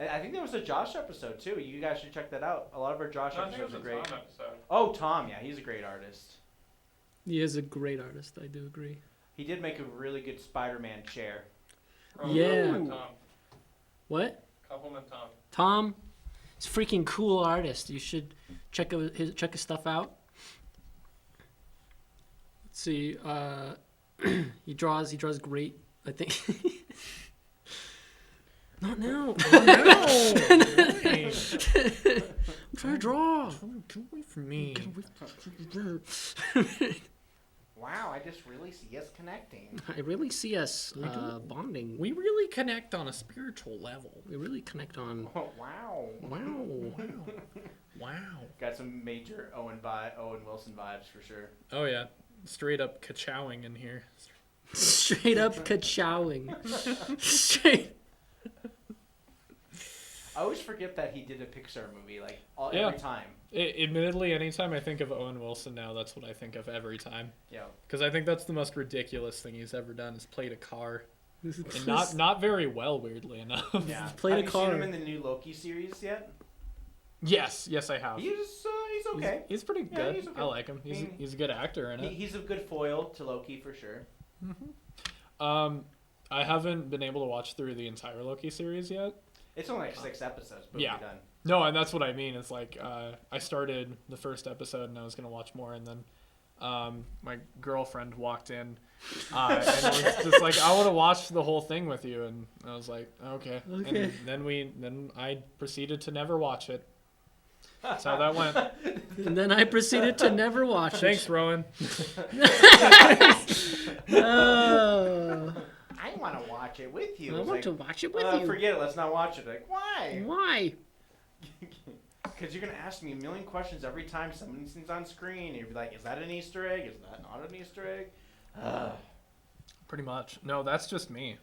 I think there was a Josh episode too. You guys should check that out. A lot of our Josh No, I think it episodes was are a great. Tom episode. Oh, Tom, yeah, he's a great artist. He is a great artist. I do agree. He did make a really good Spider-Man chair. Oh, Yeah. Compliment Tom. What? Compliment Tom. Tom? He's a freaking cool artist. You should check his stuff out. Let's see. He draws great. I think. Not now. No. Why? I'm trying to draw. Get away from me. Wow, I just really see us connecting. I really see us We do. bonding. We really connect on a spiritual level. We really connect on. Oh, wow. Wow. Wow. Got some major Owen Wilson vibes for sure. Oh yeah, straight up ka-chowing in here. Straight up ka-chowing. Straight. I always forget that he did a Pixar movie, like Yeah. every time. Admittedly, anytime I think of Owen Wilson now, that's what I think of every time. Yeah. Because I think that's the most ridiculous thing he's ever done is played a car, and Just not very well, weirdly enough. Yeah. Played Have a you car. seen him in the new Loki series yet? Yes, I have. He's okay. He's pretty Yeah, good. he's okay. I like him. mean, He's a good actor in it. He's a good foil to Loki for sure. I haven't been able to watch through the entire Loki series yet. It's only like 6 episodes, but Yeah. we're done. No, and that's what I mean. It's like I started the first episode and I was gonna watch more, and then my girlfriend walked in and was just like, "I want to watch the whole thing with you," and I was like, "Okay." Okay. And then I proceeded to never watch it. That's how that went. And then I proceeded to never watch it. Thanks, Rowan. Oh, I want to watch it with you. I It's want like, to watch it with you. Forget it. Let's not watch it. Like, why? Why? Because you're gonna ask me a million questions every time something's on screen. And you'll be like, "Is that an Easter egg? Is that not an Easter egg?" Pretty much. No, that's just me.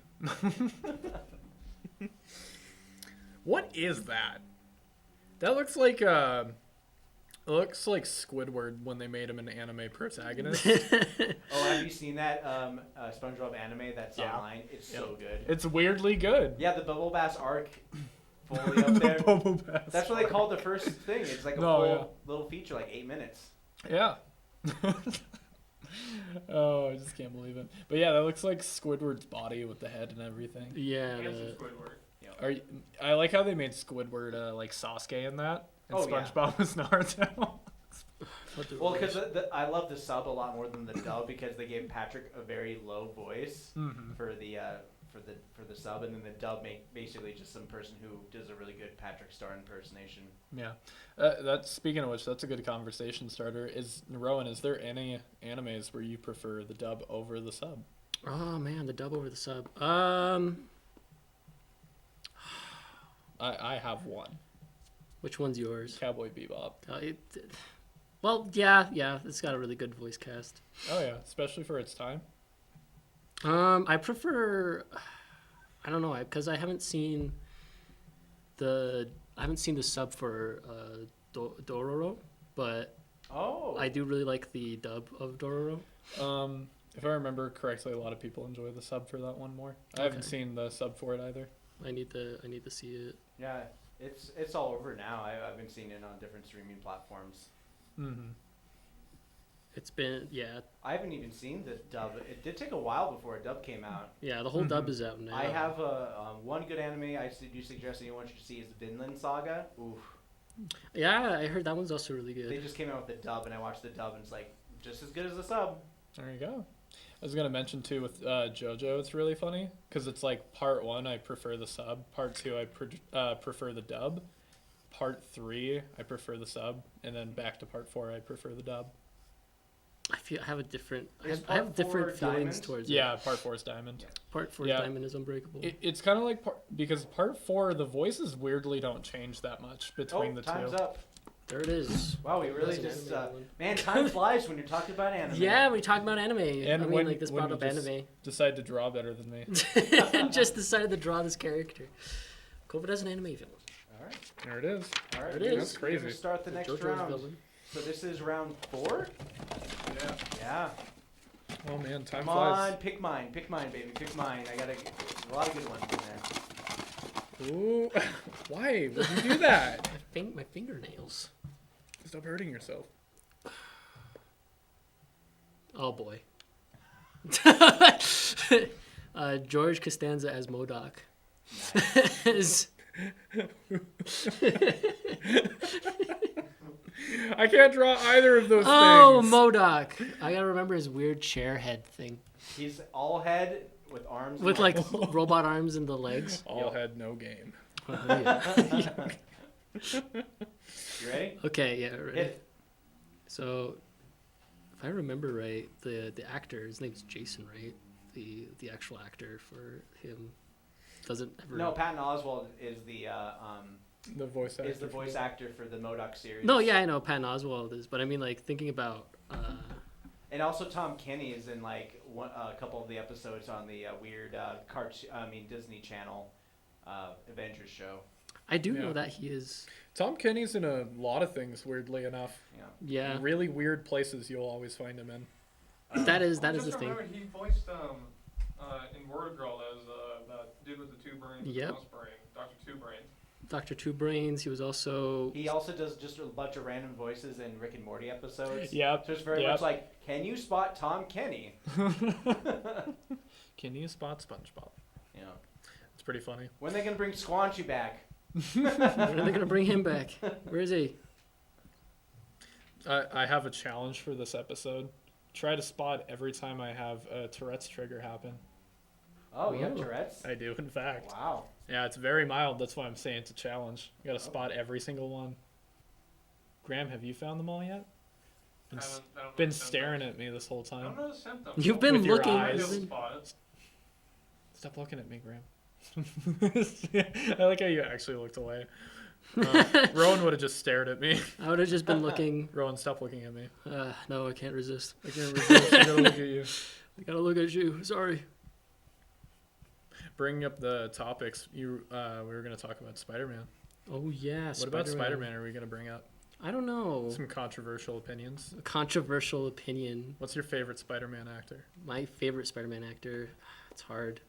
What is that? That looks like Squidward when they made him an anime protagonist. Oh, have you seen that SpongeBob anime that's Yeah. online? It's so good. It's weirdly good. Yeah, the Bubble Bass arc fully up there. Bubble Bass. That's what they called the first thing. It's like a No, full yeah. little feature, like 8 minutes. Yeah. Oh, I just can't believe it. But yeah, that looks like Squidward's body with the head and everything. Yeah. And some Squidward. I like how they made Squidward like Sasuke in that, and Oh, yeah. SpongeBob was Naruto. Well, because I love the sub a lot more than the dub because they gave Patrick a very low voice for the sub, and then the dub basically just some person who does a really good Patrick Star impersonation. Yeah. That's speaking of which, that's a good conversation starter. Is there any animes where you prefer the dub over the sub? Oh man, the dub over the sub. I have one. Which one's yours? Cowboy Bebop. Well, yeah, it's got a really good voice cast. Oh yeah, especially for its time. I prefer. I don't know, because I haven't seen the sub for Dororo, but Oh, I do really like the dub of Dororo. If I remember correctly, a lot of people enjoy the sub for that one more. I haven't Okay. seen the sub for it either. I need to see it. yeah, it's all over now. I've been seeing it on different streaming platforms. Mm-hmm. It's been I haven't even seen the dub. It did take a while before a dub came out. the whole dub is out now. I have one good anime I do suggest anyone should see is Vinland Saga. Oof. Yeah, I heard that one's also really They good. just came out with the dub, and I watched the dub, and it's like just as good as the sub. There you go. I was gonna mention too with JoJo, it's really funny because it's like part 1 I prefer the sub, part 2 I prefer the dub, part 3 I prefer the sub, and then back to part 4 I prefer the dub. I have a different. Is I have part different 4 feelings Diamond? towards it. Yeah, part 4 is Diamond. Yeah. Part 4 Yeah. Diamond is Unbreakable. It's kind of like because part 4 the voices weirdly don't change that much between the Time's two. up. There it is. Wow, we really That's an just anime one. man, time flies when you're talking about anime. Yeah, we talk about anime. And I mean, when- like this when brought you up just- anime. Decide to draw better than me. Just decided to draw this character. COVID as an anime villain. All right, There it is. all right. It we're is. That's gonna crazy. start the next JoJo's round. villain. So this is round 4. Yeah. Yeah. Oh man, time Come flies. on, pick mine, baby, pick mine. There's a lot of good ones in there. Ooh, why would you do that? My fingernails. Stop hurting yourself. Oh boy. George Costanza as MODOK. Nice. is I can't draw either of those Oh, things. Modoc. I gotta remember his weird chair head thing He's all head with arms. with and like robot arms and the legs. All head, no game. Oh, yeah. You ready? Okay, yeah, ready. Hit. So, if I remember right, the actor, his name's Jason, right? The actual actor for him doesn't ever. No, Patton Oswalt is the The voice actor. is the voice actor for the MODOK series. No, yeah, I know Patton Oswalt is, but I mean, like thinking about. And also Tom Kenny is in like a couple of the episodes on the weird Disney Channel Avengers show. I do Yeah. know that he is. Tom Kenny's in a lot of things, weirdly enough. Yeah. Yeah, Really weird places you'll always find him in. that is I the just thing. remembered he voiced in Word Girl as that dude with the two brains, Yep. mouse brain, Doctor Two Brains. Dr. Two Brains. He was also. He also does just a bunch of random voices in Rick and Morty episodes. Yep. So it's very Yep. much like, can you spot Tom Kenny? Can you spot SpongeBob? Yeah. It's pretty funny. When are they gonna bring Squanchy back? When are they gonna bring him back? Where is he? I have a challenge for this episode. Try to spot every time I have a Tourette's trigger happen. Oh, you have Whoa. Tourette's? I do, in fact. Wow. Yeah, it's very mild. That's why I'm saying it's a challenge. You gotta spot every single one. Graham, have you found them all yet? Been, I don't know been the staring symptoms. at me this whole I don't time. know the symptoms. You've been With your looking. I eyes. don't you've been- spot it. Stop looking at me, Graham. I like how you actually looked away. Rowan would have just stared at me. I would have just been looking. Rowan, stop looking at me. No, I can't resist. I can't resist. I gotta look at you. I gotta look at you. Sorry. Bringing up the topics, we were gonna talk about Spider-Man. Oh yeah. What about Spider-Man? Are we gonna bring up I don't know. some controversial opinions? A controversial opinion. What's your favorite Spider-Man actor? My favorite Spider-Man actor. It's hard.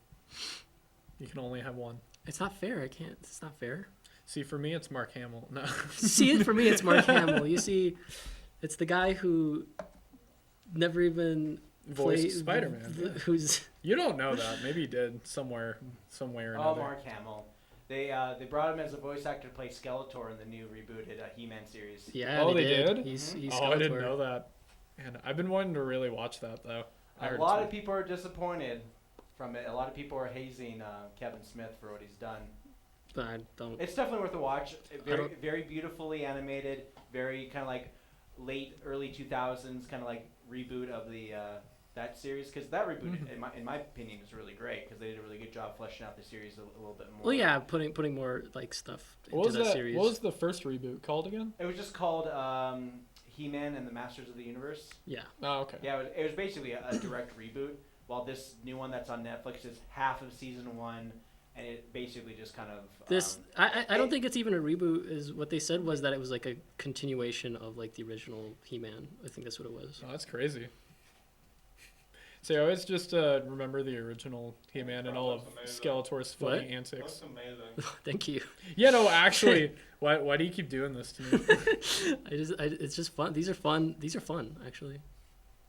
You can only have one. It's not fair. I can't. It's not fair. See, for me, it's Mark Hamill. No. See it for me. It's Mark Hamill. You see, it's the guy who never even Voiced played- Spider-Man. Yeah. Who's You don't know that. Maybe he did somewhere or Oh, another. Mark Hamill. They brought him as a voice actor to play Skeletor in the new rebooted He-Man series. yeah. Oh, they did? He's Oh, I didn't Skeletor. know that. And I've been wanting to really watch that though. I A heard lot it's- of people are disappointed from it. A lot of people are hazing Kevin Smith for what he's done. But I don't. It's definitely worth a watch. Very, don't- very beautifully animated. Very kind of like early 2000s kind of like reboot of the that series. Because that reboot, Mhm. in my opinion, is really great. Because they did a really good job fleshing out the series a little bit more. Well, yeah, putting more like stuff into What was that that? series. What was the first reboot called again? It was just called He-Man and the Masters of the Universe. Oh, okay. Yeah, it was basically a direct reboot. While this new one that's on Netflix is half of season 1, and it basically just kind of This I don't think it's even a reboot. Is what they said was that it was like a continuation of like the original He-Man. I think that's what it was. Oh, that's crazy. So I always just remember the original He-Man and all of That's amazing. Skeletor's funny What? antics. That's amazing. Thank you. Yeah, no, actually, why do you keep doing this to me? It's just fun. These are fun. These are fun actually.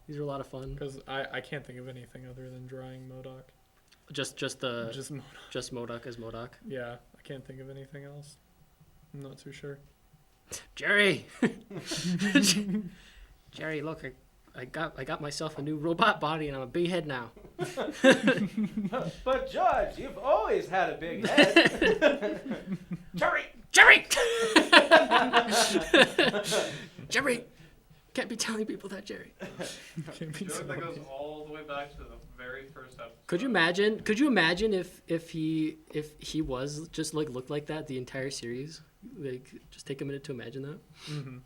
These are a lot of fun. Because I can't think of anything other than drawing MODOK. Just Just MODOK. MODOK as MODOK. Yeah, I can't think of anything else. I'm not too sure. Jerry. Jerry, look, I got myself a new robot body and I'm a big head now. But George, you've always had a big head. Jerry. Jerry, can't be telling people that, Jerry. Can't be I feel like that telling goes you. all the way back to the very first episode. Could you imagine? Could you imagine if he was just like looked like that the entire series? Like, just take a minute to imagine that. Mhm.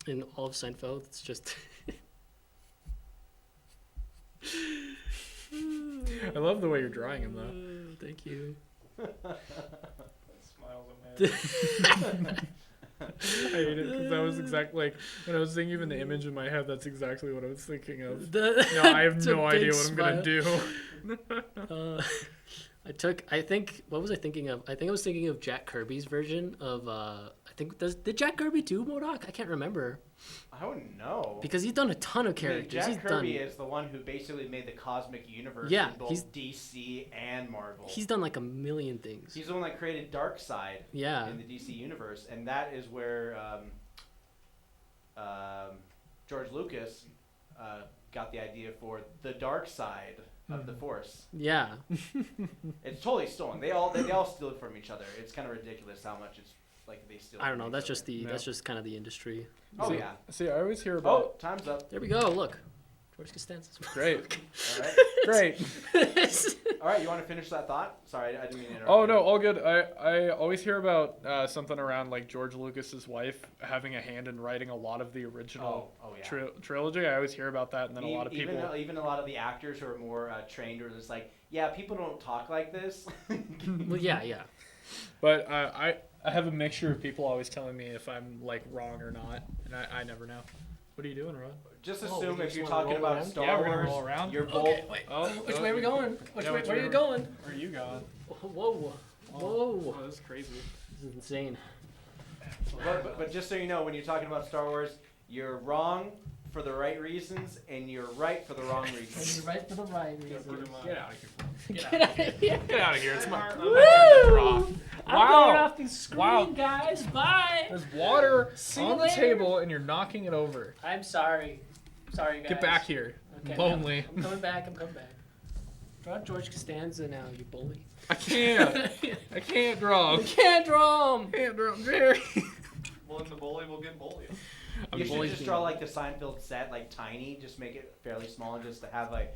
In all of Seinfeld, it's just. I love the way you're drawing him, though. Thank you. That smile's amazing. I hate it because that was exactly like when I was thinking of the image in my head. That's exactly what I was thinking of. No, I have It's a no idea big what I'm gonna smile. do. I think, what was I thinking of? I think I was thinking of Jack Kirby's version of, I think did Jack Kirby do MODOK? I can't remember I wouldn't know. because he's done a ton of I mean, characters. Jack He's Kirby done is the one who basically made the cosmic universe Yeah, in both he's- DC and Marvel. he's done like a million things. He's the one that created Darkseid Yeah, in the DC universe, and that is where George Lucas got the idea for the dark side of the Force. yeah. It's totally stolen. They all steal it from each other. It's kind of ridiculous how much it's like they steal. I don't from know. each That's other. just that's just kind of the industry. Oh See- yeah. See, I always hear about. Oh, time's up. There we go. Look, George Costanza. Great, All right. great. All right. You want to finish that thought? Sorry, I didn't mean to interrupt. Oh you. no, all good. I always hear about something around like George Lucas's wife having a hand in writing a lot of the original Oh yeah. trilogy. I always hear about that, and then a lot of people. Even a lot of the actors who are more trained are just like, yeah, people don't talk like this. Well, yeah. But I have a mixture of people always telling me if I'm like wrong or not, and I never know. What are you doing, Rod? Just Oh, assume we if just you're wanna talking roll about around? Star Yeah, we're gonna Wars, roll around. you're both. Okay, wait. Oh, Which way are we going? Which Yeah, way? Where are you whichever- going? Where are you going? Whoa. Whoa. Oh, that's crazy. This is insane. But just so you know, when you're talking about Star Wars, you're wrong for the right reasons, and you're right for the wrong reasons. right for the right Yeah, pretty much. Get out of here. Get out of here. Get out of here. It's my I'm turn to draw. I'm Wow. going off the screen, Wow. guys. Bye. There's water See you on the later. table and you're knocking it over. I'm sorry. Sorry, guys. Get back here. Okay, Lonely. I'm coming back. Draw George Costanza now, you bully. I can't. I can't draw. You can't draw him. Can't draw. Jerry. Well, then the bully will get bullied. You should bullied just me. draw like the Seinfeld set, like tiny. Just make it fairly small, and just to have like,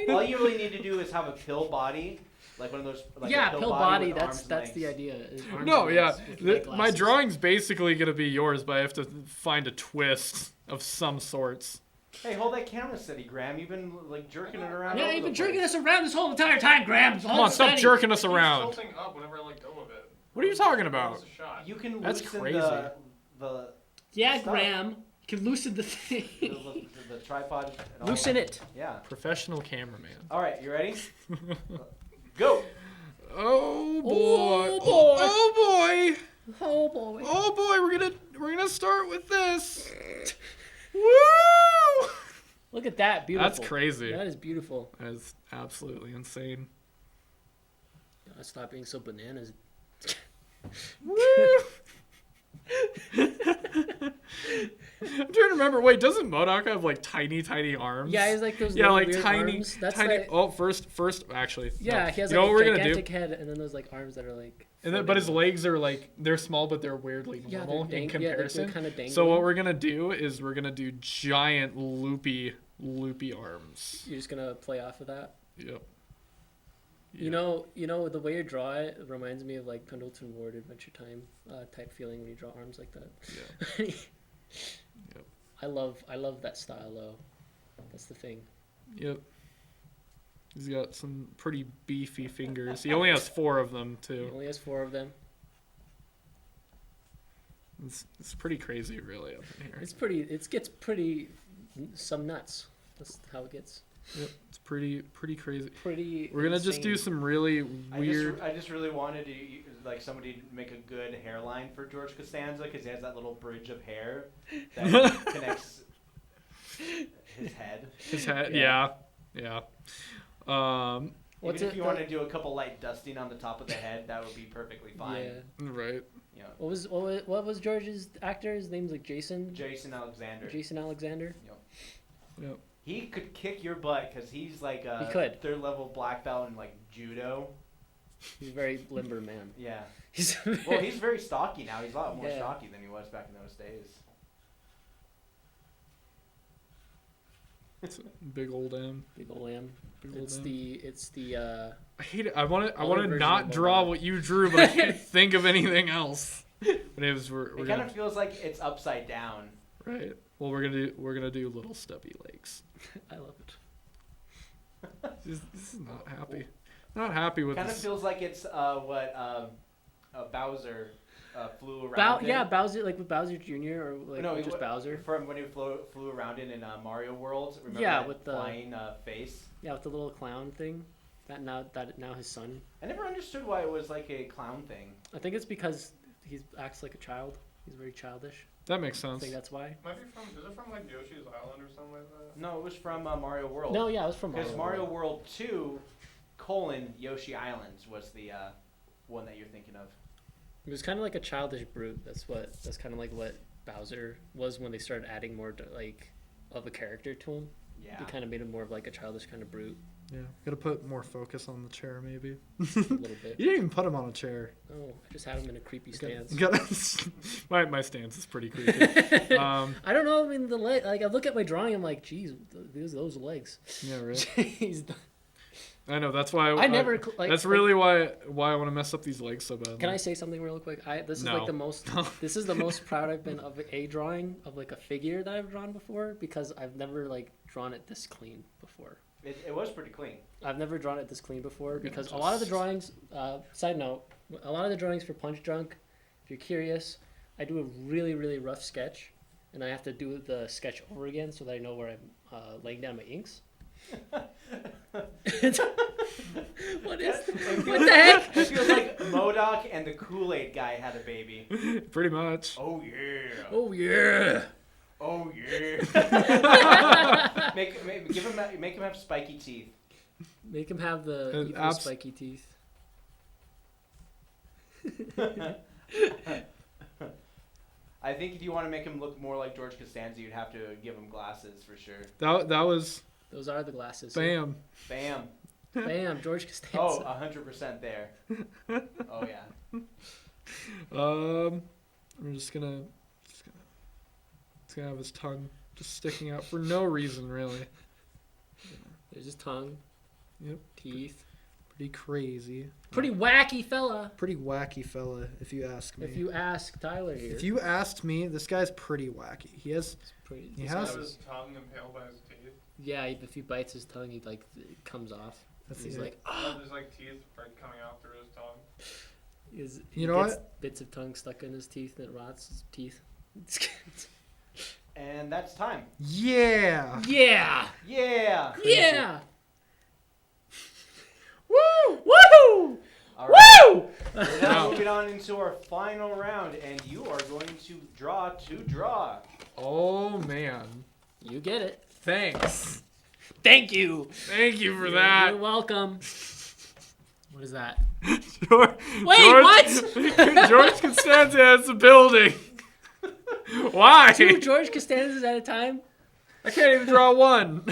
all you really need to do is have a pill body, like one of those. Like Yeah, a pill body. with That's arms the lengths. idea. is arms No, and yeah. legs with My glasses. drawing's basically gonna be yours, but I have to find a twist of some sorts. Hey, hold that camera steady, Graham. You've been like jerking it around. Yeah, all you've over been the jerking place. us around this whole entire time, Graham. Come on, stop jerking us It keeps around. tilting up whenever I let go of it. What are you talking about? It's a shot. You can That's loosen crazy. the Yeah, Stop. Graham. You can loosen the the, thing. the tripod. And all Loosen that. it. Yeah. Professional cameraman. All right, you ready? Go. Oh boy. Oh, boy. Oh boy. Oh boy. Oh boy. We're gonna start with this. Woo! Look at that. Beautiful. That's crazy. That is beautiful. That is absolutely insane. Stop being so bananas. Woo! I'm trying to remember. Wait, doesn't MODOK have like tiny arms? Yeah, he's like those Yeah, little like weird tiny, arms. That's tiny. like, Oh, first, actually. yeah, no. he has You know like what a we're gonna do? gigantic head, and then those like arms that are like. And then, but his legs are like they're small, but they're weirdly Yeah, normal they're in dang- yeah, they're comparison. kind of dangling. So what we're gonna do is we're gonna do giant loopy arms. You're just gonna play off of that. Yep. You know the way you draw it reminds me of like Pendleton Ward Adventure Time type feeling when you draw arms like that. Yeah. Yep. I love that style though. That's the thing. Yep. He's got some pretty beefy fingers. He only has 4 of them He too. only has 4 of them. It's pretty crazy, really, up in here. It gets pretty some nuts. That's how it gets. Yep. It's pretty crazy. Pretty. We're gonna just do insane. some really weird. I just really wanted to like somebody to make a good hairline for George Costanza because he has that little bridge of hair that connects his head. His head, Yeah. yeah. What's Even if it? you want to do a couple light dusting on the top of the head, that would be perfectly fine. Yeah. Right. You know, What was George's actor? His name's like Jason. Jason Alexander. Jason Alexander. Yep. He could kick your butt because he's like a He could. 3rd level black belt in like judo. He's a very limber man. Yeah. He's Well, he's very stocky now. He's a lot more Yeah. stocky than he was back in those days. It's a big old M. big old lamb. Big old It's M. the I hate it. I want to version not of draw MODOK. what you drew, but I can't think of anything else. But it was we're It gonna kind of feels like it's upside down. right. Well, we're gonna do little stubby legs. I love it. This is not happy. Not happy with Kind of this. feels like it's what Bowser flew around. in. Yeah, Bowser, like with Bowser Jr. or like No, just Bowser. From when he flew around in Mario World. Remember Yeah, that with the- flying face. Yeah, with the little clown thing. That now his son. I never understood why it was like a clown thing. I think it's because he acts like a child. He's very childish. That makes I sense. think that's why. Might be from. Is it from like Yoshi's Island or something like that? No, it was from Mario World. No, yeah, it was from Because Mario. Mario World 2, Yoshi Islands was the one that you're thinking of. It was kind of like a childish brute. That's kind of like what Bowser was when they started adding more like of a character to him. Yeah. They kind of made him more of like a childish kind of brute Yeah, gotta put more focus on the chair, maybe. a little bit. You didn't even put him on a chair. Oh, I just had him in a creepy You stance. gotta, my stance is pretty creepy. I don't know. I mean, the leg. Like I look at my drawing, I'm like, geez, those legs. Yeah, right. Jeez. I know that's why I never. Like, that's really why I want to mess up these legs so bad. Can I say something real quick? This is No. like the most. This is the most proud I've been of a drawing of like a figure that I've drawn before because I've never like drawn it this clean before. It was pretty clean. I've never drawn it this clean before gonna because a lot of the just- drawings. Side note: a lot of the drawings for Punch Drunk. If you're curious, I do a really rough sketch, and I have to do the sketch over again so that I know where I'm laying down my inks. What is? What the heck? It feels like MODOK and the Kool-Aid guy had a baby. Pretty much. Oh yeah. Oh yeah. Oh yeah. make him have spiky teeth. Make him have the evil abs- spiky teeth. I think if you want to make him look more like George Costanza, you'd have to give him glasses for sure. That was Those are the glasses. bam. Bam. Bam, George Costanza. Oh, 100% there. Oh yeah. I'm just gonna have his tongue just sticking out for no reason really. There's his tongue. Yep. Teeth. Pretty crazy. Pretty wacky fella. Pretty wacky fella, if you ask me. If you ask Tyler here. If you asked me, this guy's pretty wacky. He has Pretty, He this has- guy Have was- his tongue impaled by his teeth. Yeah, if he bites his tongue, he like it comes off. That's He's it. like, There's like teeth right coming out through his tongue. he You know gets what? bits of tongue stuck in his teeth and it rots his teeth. And that's time. Yeah. Yeah. Yeah. Yeah. Woo! Woohoo! All right. Woo! We're now moving on into our final round, and you are going to draw to draw. Oh man. You get it. Thanks. Thank you. Thank you for You're that. welcome. What is that? George, Wait, George Costanza has the building. Why? Two George Costanzas at a time? I can't even draw one.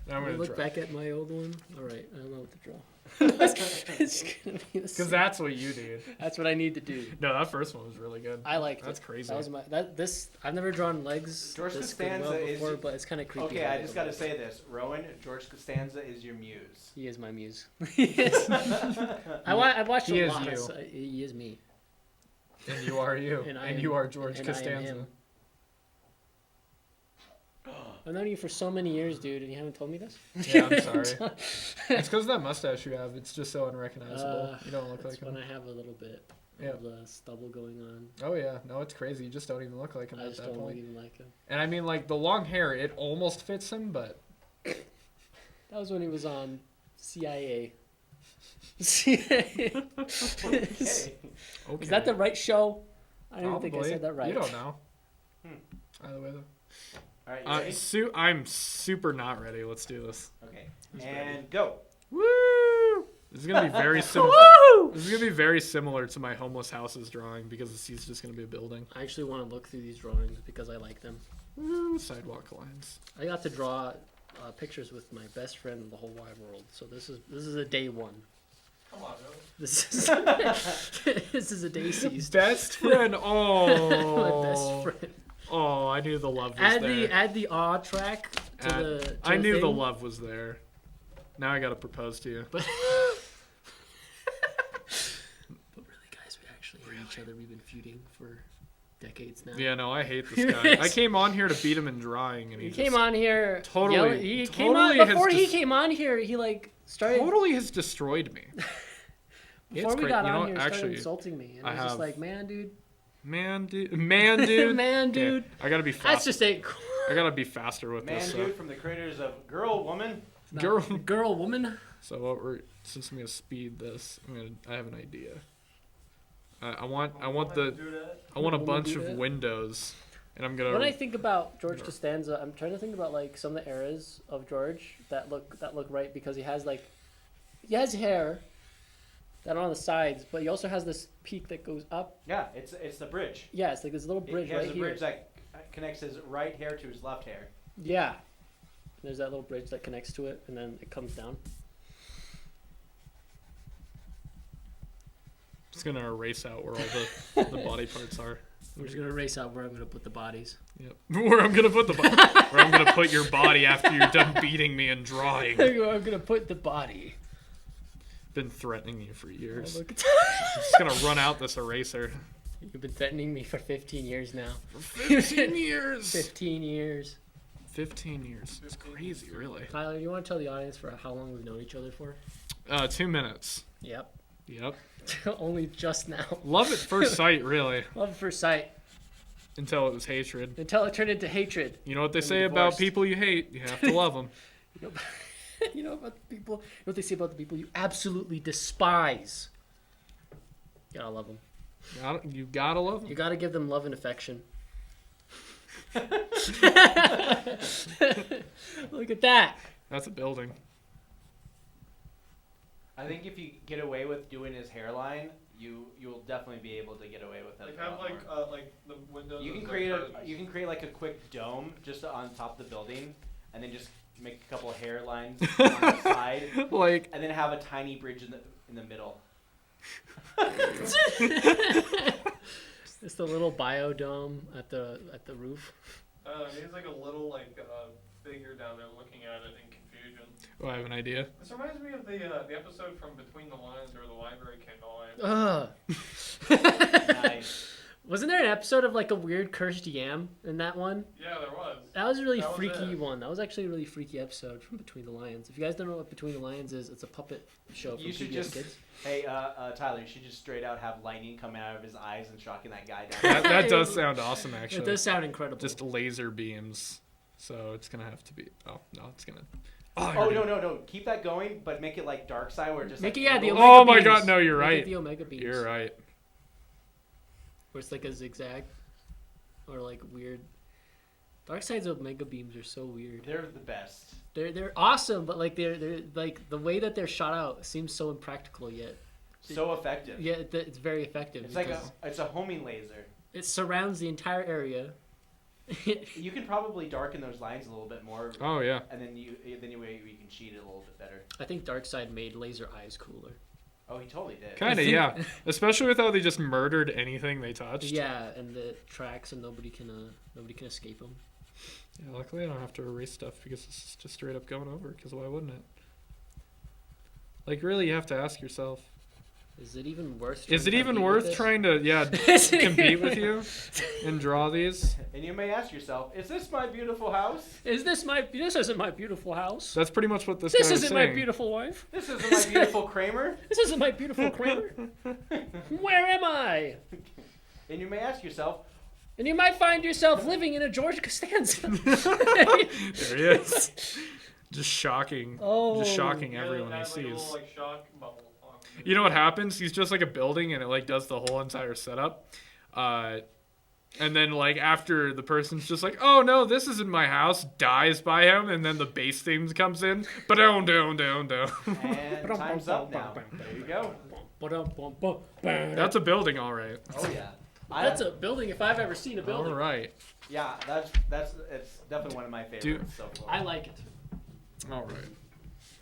Now I'm I gonna look draw. back at my old one. All right, I don't know what to draw. It's gonna be the Because same. that's what you need. That's what I need to do. No, that first one was really good. I liked That's it. crazy. That was my this. I've never drawn legs George this good Costanza well is- before, but it's kind of creepy. Okay, how I they just go got to about say this. Rowan, George Costanza is your muse. He is my muse. He is. I've watched He a is lot. you. He is me. And you are you. And I And am- you are George and I am Costanza. him. I've known you for so many years, dude, and you haven't told me this. Yeah, I'm sorry. It's because of that mustache you have. It's just so unrecognizable. You don't look That's like when him. I have a little bit Yeah. of stubble going on. Oh yeah, no, it's crazy. You just don't even look like him I at just that don't point. even like him. And I mean, like the long hair, it almost fits him, but That was when he was on CIA. CIA. Okay. okay. Is that the right show? I don't even think I Probably. said that right. You don't know. Hmm. Either way, though. All right, you ready? I'm super not ready. Let's do this. Okay. He's And go. Woo! This is gonna be very similar. Woo! This is gonna be very similar to my homeless houses drawing because it's just gonna be a building. I actually want to look through these drawings because I like them. Woo! Sidewalk lines. I got to draw pictures with my best friend in the whole wide world. So this is a day one. Come on, really? This is this is a day seized. Best friend. Oh. My best friend. Oh, I knew the love was Add there. the awe track to Add- the. To I knew the thing. love was there. Now I gotta propose to you. But really, guys, we actually hate each other. We've been feuding for decades now. Yeah, no, I hate this guy. I came on here to beat him in drawing, and He he came just on here. totally- yelling- He came totally on has before he just- came on here. He like started totally has destroyed me. before we great. got You know on what? here. Started Actually, insulting me, and I I was just have- like, man, dude, Man, dude. man, Okay, dude. I gotta be That's fast. just ain't cool. I gotta be faster with Man, this. dude, from the creators of Girl, Woman. Not- Girl. girl, woman. So what we're since I'm gonna speed this, I have an idea. I want a Wanna bunch do of that? windows, and I'm gonna. When I think about George Costanza, I'm trying to think about like some of the eras of George that look right because he has hair that are on the sides, but he also has this peak that goes up. Yeah, it's the bridge. Yeah, it's like this little bridge He has right a here. bridge that connects his right hair to his left hair. Yeah, there's that little bridge that connects to it, and then it comes down. Just gonna erase out where all the body parts are. I'm just gonna erase out where I'm gonna put the bodies. Yep. Where I'm gonna put where I'm gonna put your body after you're done beating me and drawing. I'm gonna put the body. Been threatening you for years. Oh, look at I'm just gonna run out this eraser. You've been threatening me for 15 years now. 15 years. 15 years. 15 years. It's crazy, really. Tyler, you want to tell the audience for how long we've known each other for? 2 minutes. Yep. Yep. Only just now. Love at first sight, really. Love at first sight. Until it was hatred. Until it turned into hatred. You know what they And say about divorced. people you hate? You have to love them. You know, you know about the people. You know what they say about the people you absolutely despise. You gotta love them. You gotta love You them. gotta give them love and affection. Look at that. That's a building. I think if you get away with doing his hairline, you'll definitely be able to get away with it. Like a have lot like more. like the windows. You can as create curtains. you can create like a quick dome just on top of the building, and then just make a couple of hairlines on the side, Like, and then have a tiny bridge in the middle. It's the little biodome at the roof. He's like a little figure down there looking at it in confusion. oh, I have an idea. This reminds me of the episode from Between the Lines where the library came to life. Ugh. Nice. Wasn't there an episode of like a weird cursed yam in that one? Yeah, there was. That was a really That was freaky it. one. That was actually a really freaky episode from Between the Lions. If you guys don't know what Between the Lions is, it's a puppet show from You should PBS just Kids. Hey, Tyler, you should just straight out have lightning coming out of his eyes and shocking that guy down. That does sound awesome, It actually. does sound incredible. Just laser beams. So it's gonna have to be. Oh no, it's gonna. Oh no! Keep that going, but make it like Dark Side, where it just Make like, it, yeah, the angles. Omega Oh my beams. God! No, you're Make it right. the Omega beams. You're right. Where it's like a zigzag, or like weird. Dark Side's Omega beams are so weird. They're the best. They're awesome, but like they're like the way that they're shot out seems so impractical yet. So effective. Yeah, it's very effective. It's like because it's a homing laser. it surrounds the entire area. You can probably darken those lines a little bit more, Oh yeah. and then you can cheat it a little bit better. I think Darkseid made laser eyes cooler. Oh, he totally did. Kind of, think- yeah. Especially with how they just murdered anything they touched. Yeah, and the tracks and nobody can escape them. Yeah, luckily I don't have to erase stuff because it's just straight up going over. Because why wouldn't it? Like, really, you have to ask yourself: Is it even worth? is it trying to even compete worth with trying to, Is it compete even- with you and draw these? And you may ask yourself, is this my beautiful house? Is this my? This isn't my beautiful house. That's pretty much what this This guy was isn't my saying. beautiful wife. This isn't my beautiful Kramer? This isn't my beautiful Kramer. Where am I? And you may ask yourself, And you might find yourself living in a George Costanza. There he is. Just shocking. Oh. Just shocking Yeah, everyone it he has, like, a sees. little, shock bubble on it. You know what happens? He's just like a building, and it like does the whole entire setup. And then like after the person's just like, oh no, this isn't my house, dies by him, and then the bass theme comes in. Ba-dum, dum, dum, dum. and time's up now. There you go. That's a building, all right. Oh yeah. That's a building if I've ever seen a All building. right. Yeah, it's definitely one of my favorites Dude. so far. I like it. All right.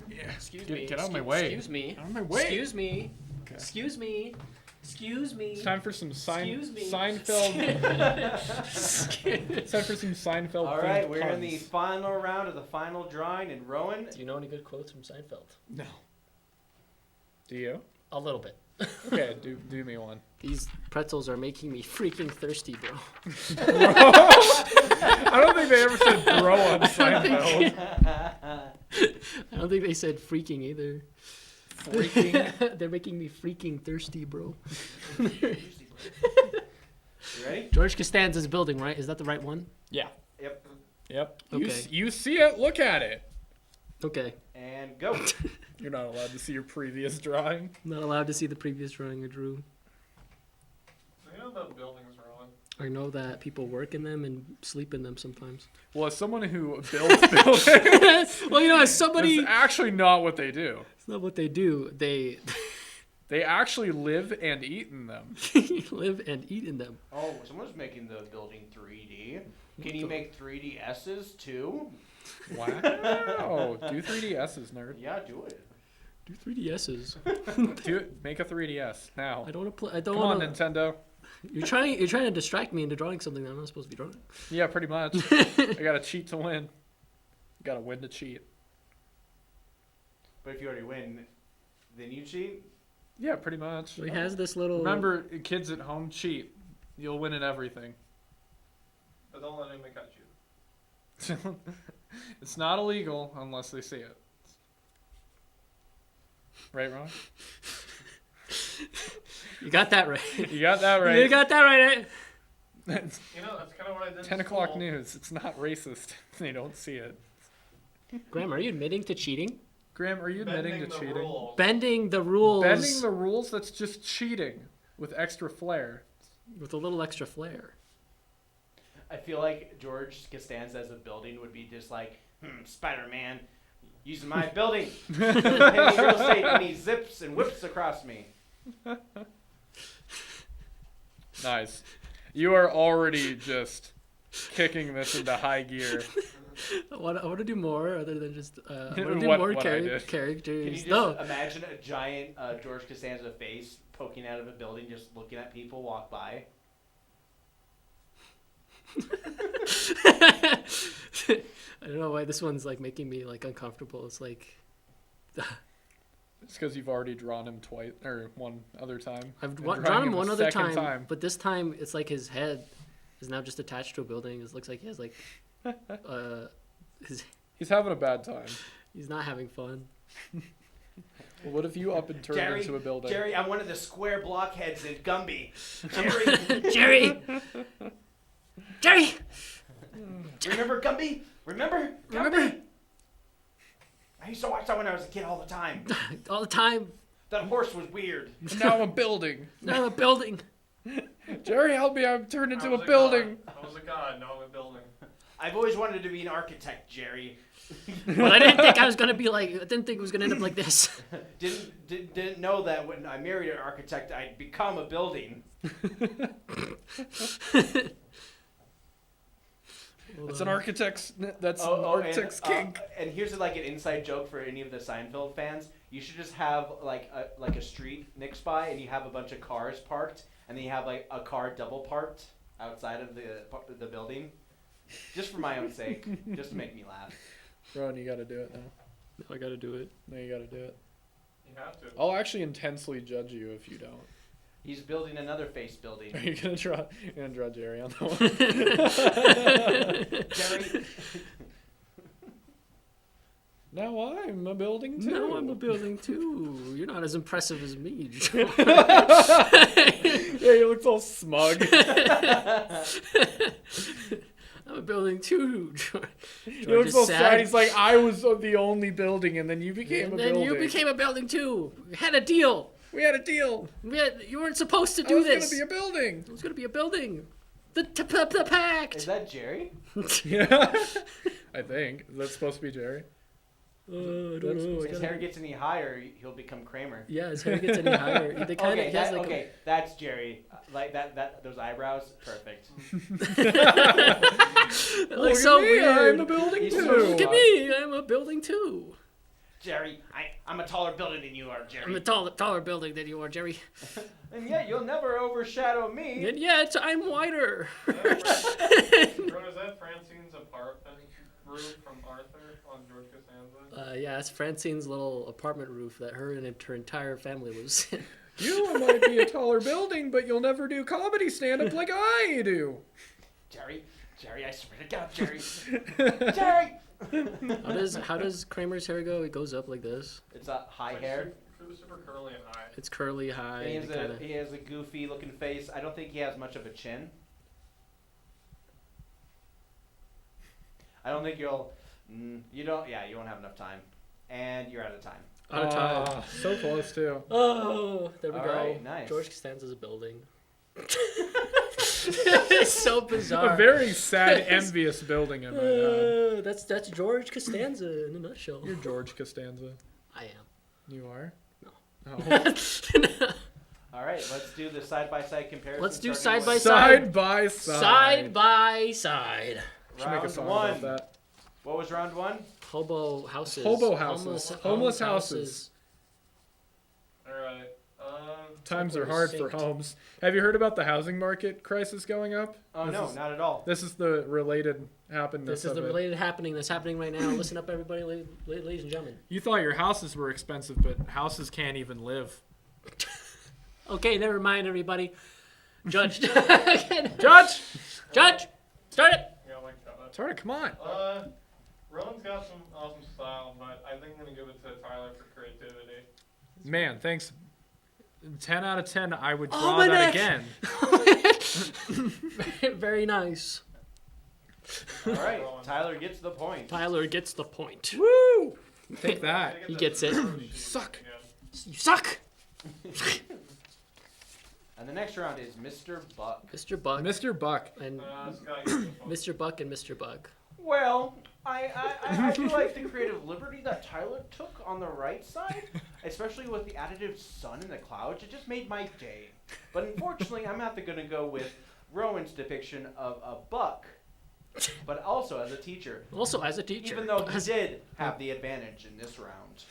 Yeah. Excuse Get- me. get out of my excuse- way. Excuse me. Out of my way. Excuse me. Okay. Excuse me. Excuse me. It's time for some Excuse me. Seinfeld. It's time for some Seinfeld. All right, themed we're in the puns. final round of the final drawing, and Rowan, Do you know any good quotes from Seinfeld? No. Do you? A little bit. Okay, do me one. These pretzels are making me freaking thirsty, bro. I don't think they ever said bro on Seinfeld. I don't think they said freaking either. Freaking. They're making me freaking thirsty, bro. you ready? George Costanza's building, right? Is that the right one? Yeah. Yep. Yep. Okay. You see it? Look at it. Okay. And go. You're not allowed to see your previous drawing. I'm not allowed to see the previous drawing I drew. about buildings, Ron? I know that people work in them and sleep in them sometimes. Well, as someone who builds buildings, Well, you know, as somebody, that's actually not what they do. it's not what they do. They They actually live and eat in them. live and eat in them. Oh, someone's making the building 3D. Can you make 3DSs too? Wow. Do 3DSs, nerd. Yeah, do it. Do 3DSs. Do it. Make a 3DS now. I don't want to play. I don't Come on, want to. Nintendo. You're trying to distract me into drawing something that I'm not supposed to be drawing. Yeah, pretty much. I gotta cheat to win. Gotta win to cheat. But if you already win, then you cheat. Yeah, pretty much. So he has this little. Remember, kids at home, cheat. You'll win at everything. But don't let anybody catch you. It's not illegal unless they see it. Right, Ron? You got that right. You got that right. You got that right. Eh? You know, that's kind of what I did. 10 in o'clock school. news. It's not racist. They don't see it. Graham, are you admitting to cheating? Graham, are you admitting Bending to the cheating? rules. Bending the rules. Bending the rules, that's just cheating with extra flair. with a little extra flair. I feel like George Costanza as a building would be just like, Spider-Man, using my building, paying real estate, and he zips and whips across me. Nice. You are already just kicking this into high gear. I want to do more other than just. I want to do What- more what I did. characters. Can you just No. imagine a giant George Costanza face poking out of a building, just looking at people walk by? I don't know why this one's like making me like uncomfortable. It's like It's because you've already drawn him twice, or one other time. I've And drawn drawing him a one other second time, but this time it's like his head is now just attached to a building. It looks like he has like, He's having a bad time. he's not having fun. Well, what if you up and turn Jerry, into a building? Jerry, I'm one of the square blockheads in Gumby. Jerry, Jerry, Jerry, remember Gumby? Remember? Remember? Gumby? I used to watch that when I was a kid all the time. all the time. That horse was weird. And now I'm a building. Now I'm a building. Jerry, help me! I'm turned into I a was building. God. I was a god, now I'm a building. I've always wanted to be an architect, Jerry. But I didn't think I was gonna be like. I didn't think it was gonna end up like this. Didn't know that when I married an architect, I'd become a building. That's an architect's. That's an Oh, architect's kink. And here's like an inside joke for any of the Seinfeld fans. You should just have like a street next by, and you have a bunch of cars parked, and then you have like a car double parked outside of the building, just for my own sake, just to make me laugh. Ron, you gotta do it now. I gotta do it. No, you gotta do it. You have to. I'll actually intensely judge you if you don't. He's building another face building. Are you gonna draw? You're gonna draw Jerry on that one. Jerry, Now I'm a building too. Now I'm a building too. You're not as impressive as me, Joe. Yeah, he looks all smug. I'm a building too. George. He looks all sad. He's like, I was the only building, and then you became And a then building. you became a building too. We had a deal. We had a deal. You weren't supposed to I do was this. gonna be a building. It was gonna be a building. The pact. is that Jerry? Yeah, I think that's supposed to be Jerry. I don't know. If his hair gets any higher, he'll become Kramer. Yeah, his hair gets any higher. They kind of Okay, like okay, that's Jerry. Like that. Those eyebrows, perfect. it looks Look so at me, weird. I'm a building He's too. so Look at me. I'm a building too. Jerry, I'm a taller building than you are, Jerry. I'm a taller building than you are, Jerry. And yet you'll never overshadow me. And yet I'm wider. Bro, is that Francine's apartment roof from Arthur on George Costanza? Yeah, it's Francine's little apartment roof that her and her entire family lives in. You might be a taller building, but you'll never do comedy stand-up like I do. Jerry, I swear to God, Jerry. Jerry! How does Kramer's hair go? It goes up like this. It's a high Like hair. Super curly and high. It's curly, high. He and kinda, has a goofy looking face. I don't think he has much of a chin. I don't think you won't have enough time. And you're out of time. out of time. So close too. Oh, there we All go. right, nice. George Costanza's a building. It's so bizarre. A very sad, envious building, I might add. That's George Costanza in a nutshell. You're George Costanza. I am. You are? No. Oh. All right, let's do the side-by-side comparison. Let's do starting with side by Side by side. Should make a Round song one. about that. What was round one? Hobo houses. Hobo houses. Homeless houses. Alright. Times are we're hard for synced. homes. Have you heard about the housing market crisis going up? Oh, This no, is- not at all. This is the related happeness This is of the it. related happening that's happening right now. Listen up, everybody, ladies and gentlemen. You thought your houses were expensive, but houses can't even live. Okay, never mind, everybody. Judge. Judge! Judge! Start it! Yeah, like that. Sorry, come on. Rowan's got some awesome style, but I think I'm gonna give it to Tyler for creativity. Man, thanks. 10 out of 10, I would draw Almanac! that again. Very nice. All right, Rowan. Tyler gets the point. Tyler gets the point. Woo! Take that. He gets it. You suck. You suck! And the next round is Mr. Buck. Mr. Buck Mr. Buck. and Scott, you get the Mr. Buck and Mr. Bug. Well, I feel like the creative liberty that Tyler took on the right side, especially with the additive sun in the clouds, it just made my day. But unfortunately, I'm not going to go with Rowan's depiction of a buck, but also as a teacher, Also, as a teacher. even though he did have the advantage in this round.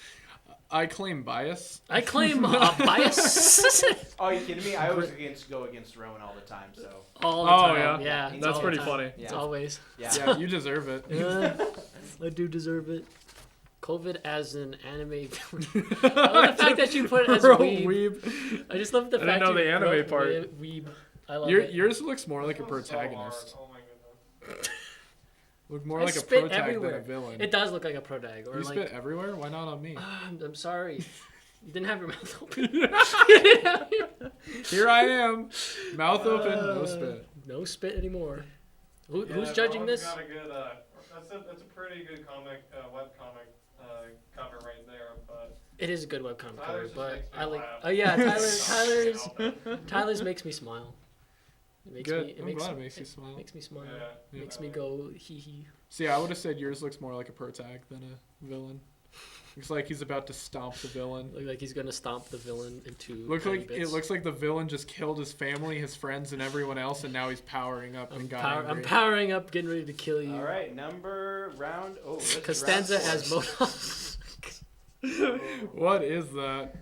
I claim bias. I claim bias Oh, are you kidding me? I always go against Rowan all the time, so all the Oh, time. yeah. Yeah, it's That's all pretty the time. funny. It's Yeah. always. yeah. Yeah, you deserve it. Yeah, I do deserve it. COVID as an anime villain. I love the fact that you put it as Bro, weeb. weeb. I just love the I didn't fact know you the anime wrote part. Weeb. I love Your, it. yours looks more like a This one's so hard. protagonist. Oh my goodness. Look more I like a spit protag everywhere. than a villain. It does look like a protag, or You like spit everywhere? Why not on me? I'm sorry. You didn't have your mouth open. Here I am. Mouth open, no spit. No spit anymore. Who's Yeah, judging Rowan's this? Got a good, that's a pretty good comic, webcomic cover right there, but It is a good webcomic cover, Tyler's just but makes me I like. laugh. Oh yeah, Tyler's Tyler's makes me smile. It makes Good. me. It I'm makes, glad it makes you smile. Makes me smile. Yeah. Makes me go hee hee. See, I would have said yours looks more like a protag than a villain. Looks like he's about to stomp the villain. Look like he's gonna stomp the villain into. Looks tiny like bits. it looks like the villain just killed his family, his friends, and everyone else, and now he's powering up and got I'm angry. powering up, getting ready to kill you. All right, round. Oh, this is Costanza round as four. Modal. What is that?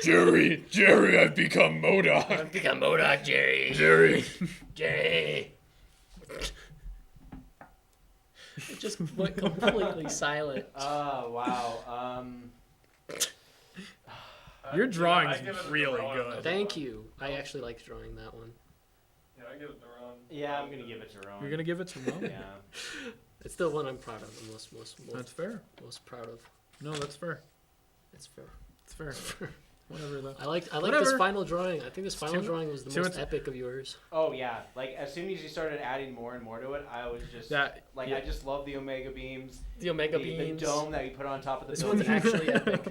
Jerry, I've become MODOK. Become MODOK, Jerry. Jerry. Jerry. It just went completely silent. Oh wow. Your drawing's I give it to really Rowan, good. though. Thank you. I actually liked drawing that one. Yeah, I give it to Rowan. Yeah, I'm gonna give it to Rowan. You're gonna give it to Ron? Yeah. It's the one I'm proud of. The That's fair. most proud of. No, that's fair. It's fair. It's fair. Whatever though. I liked this Whatever. final drawing. I think this final too- drawing was the too most much- epic of yours. Oh yeah. Like as soon as you started adding more and more to it, I was just That like, yeah. I just love the Omega beams, The Omega the beams. dome that you put on top of the This building. one's actually epic.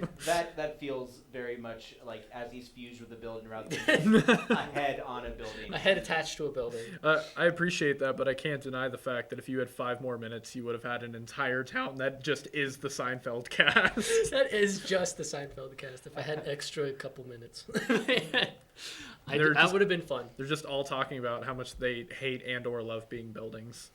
That feels very much like as he's fused with the building rather than a head on a building. A head attached to a building. I appreciate that, but I can't deny the fact that if you had 5 more minutes, you would have had an entire town that just is the Seinfeld cast. That is just the Seinfeld cast. If I had extra couple minutes, They're that just- would have been fun. They're just all talking about how much they hate and or love being buildings.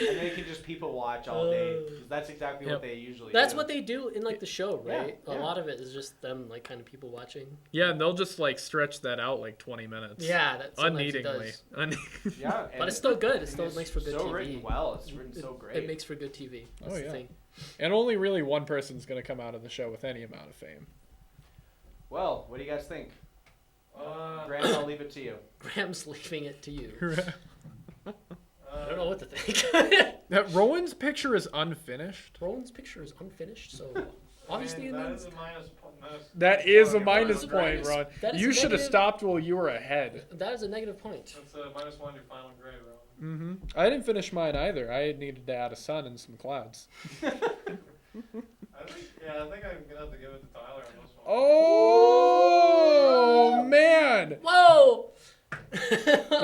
And they can just people watch all day. 'Cause that's exactly Yep. what they usually That's do. what they do in like the show, Yeah, right? A yeah. lot of it is just them like kind of people watching. Yeah, and they'll just like stretch that out like 20 minutes. Yeah, that sometimes it Unneedingly. does. Yeah, But it's still good. It and still it's makes for good so TV. written well. It's written so great. It makes for good TV. That's Oh, the yeah. thing. And only really one person's going to come out of the show with any amount of fame. Well, what do you guys think? Uh, Grant, I'll leave it to you. Graham's leaving it to you. uh, I don't know what to think. That Rowan's picture is unfinished. Rowan's picture is unfinished, so obviously that it is means a minus. That is a okay, minus That's a point, minus- Ron. that is You should have negative. stopped while you were ahead. that is a negative point. That's a -1 your final grade, Rowan. Mm-hmm. I didn't finish mine either. I needed to add a sun and some clouds. I think I'm gonna have to give it to Tyler on this one. Oh man! Whoa!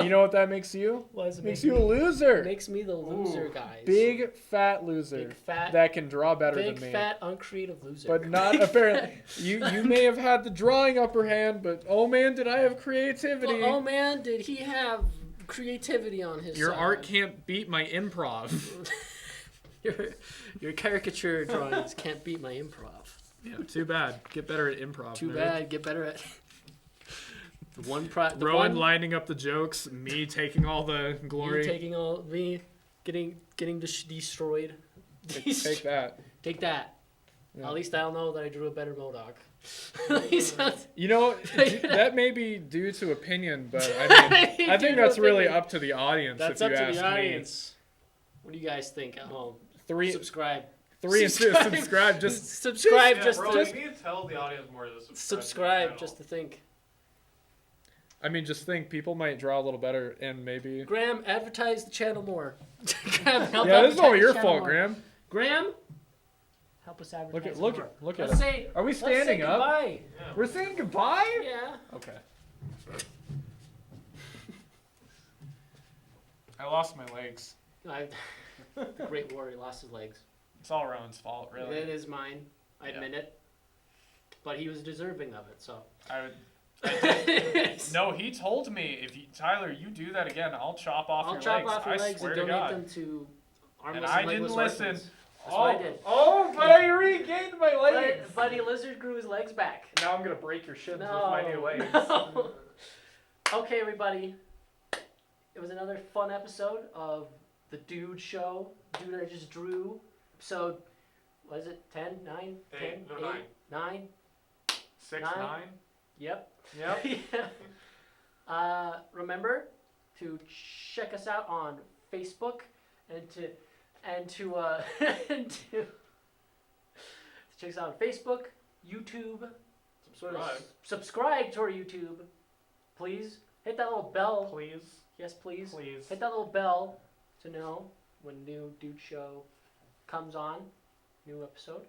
You know what that makes you? Why does it Makes make you a loser. It makes me the loser, guys. Big fat loser. Big fat. That can draw better Big than me. fat uncreative loser. But not apparently. You may have had the drawing upper hand, but oh man, did I have creativity. Well, oh man, did he have creativity on his Your side. art can't beat my improv. Your caricature drawings can't beat my improv. Yeah, too bad. Get better at improv. Too nerd. bad. Get better at the one. Rowan lining up the jokes, me taking all the You glory. taking all me, getting destroyed. Take that. Take that. Yeah. At least I'll know that I drew a better Modok. At least that's- You know, that may be due to opinion, but I mean, I think that's really up to the audience. That's if up you to ask the me. audience. What do you guys think at home? Subscribe. Subscribe. Subscribe. Just subscribe. Yeah, just bro, to you need to tell the audience more to subscribe. subscribe. Just to think. I mean, just think people might draw a little better, and maybe. Graham, advertise the channel more. Graham, help Yeah, this is all advertise your the channel fault, more. Graham. Graham, help us advertise. Look more. at look Let's at it. say. Are we Let's say standing up? goodbye. Yeah. We're saying goodbye. Yeah. Okay. I lost my legs. The Great Warrior lost his legs. It's all Rowan's fault, really. It is mine. I Yeah. admit it. But he was deserving of it, so. I would. No, he told me if you, Tyler, you do that again, I'll chop off I'll your chop legs. off your I legs swear and to donate God. them to armless And I and didn't legless listen. orphans. That's what I did. Oh, but I regained my But Buddy Lizard grew his legs back. Now I'm gonna break your shins No. with my new legs. No. Okay, everybody. It was another fun episode of The Dude Show. Dude I Just Drew. Episode, what is it? 10? 9? 10? 9? 6, Nine. 9. Yep. Yep. Yeah. Remember to check us out on Facebook and to and to check us out on Facebook, YouTube. Subscribe to our YouTube, please. Hit that little bell. Please. Yes, please. Please. Hit that little bell to know when new Dude Show comes on, new episode.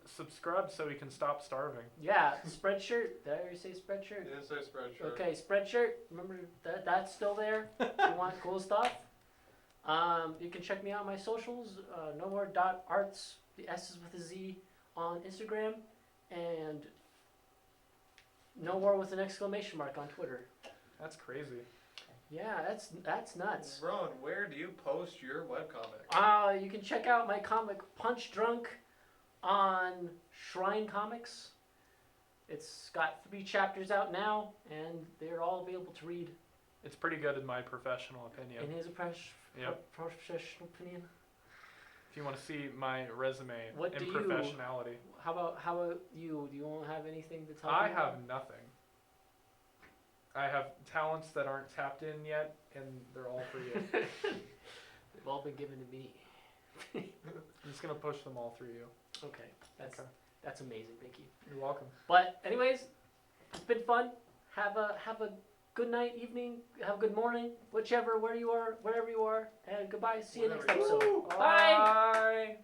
Subscribe so we can stop starving. Yeah, Spreadshirt. Did I already say Spreadshirt? You didn't say Spreadshirt. Okay, Spreadshirt. Remember that's still there. If you want cool stuff. You can check me out on my socials. nomore.arts. The S is with a Z on Instagram, and no more with an exclamation mark on Twitter. That's crazy. Yeah, that's nuts. Rowan, where do you post your webcomic? You can check out my comic Punch Drunk on Shrine Comics. It's got 3 chapters out now, and they're all available to read. It's pretty good in my professional opinion. In his Yep. professional opinion. If you want to see my resume What and do you- professionality. How about you? Do you want to have anything to tell I me have nothing. I have talents that aren't tapped in yet, and they're all for you. They've all been given to me. I'm just gonna push them all through you. Okay, that's amazing. Thank you. You're welcome. But anyways, it's been fun. Have a good night, evening. Have a good morning, wherever you are, and goodbye. See you next Whatever. episode. Woo! Bye. Bye.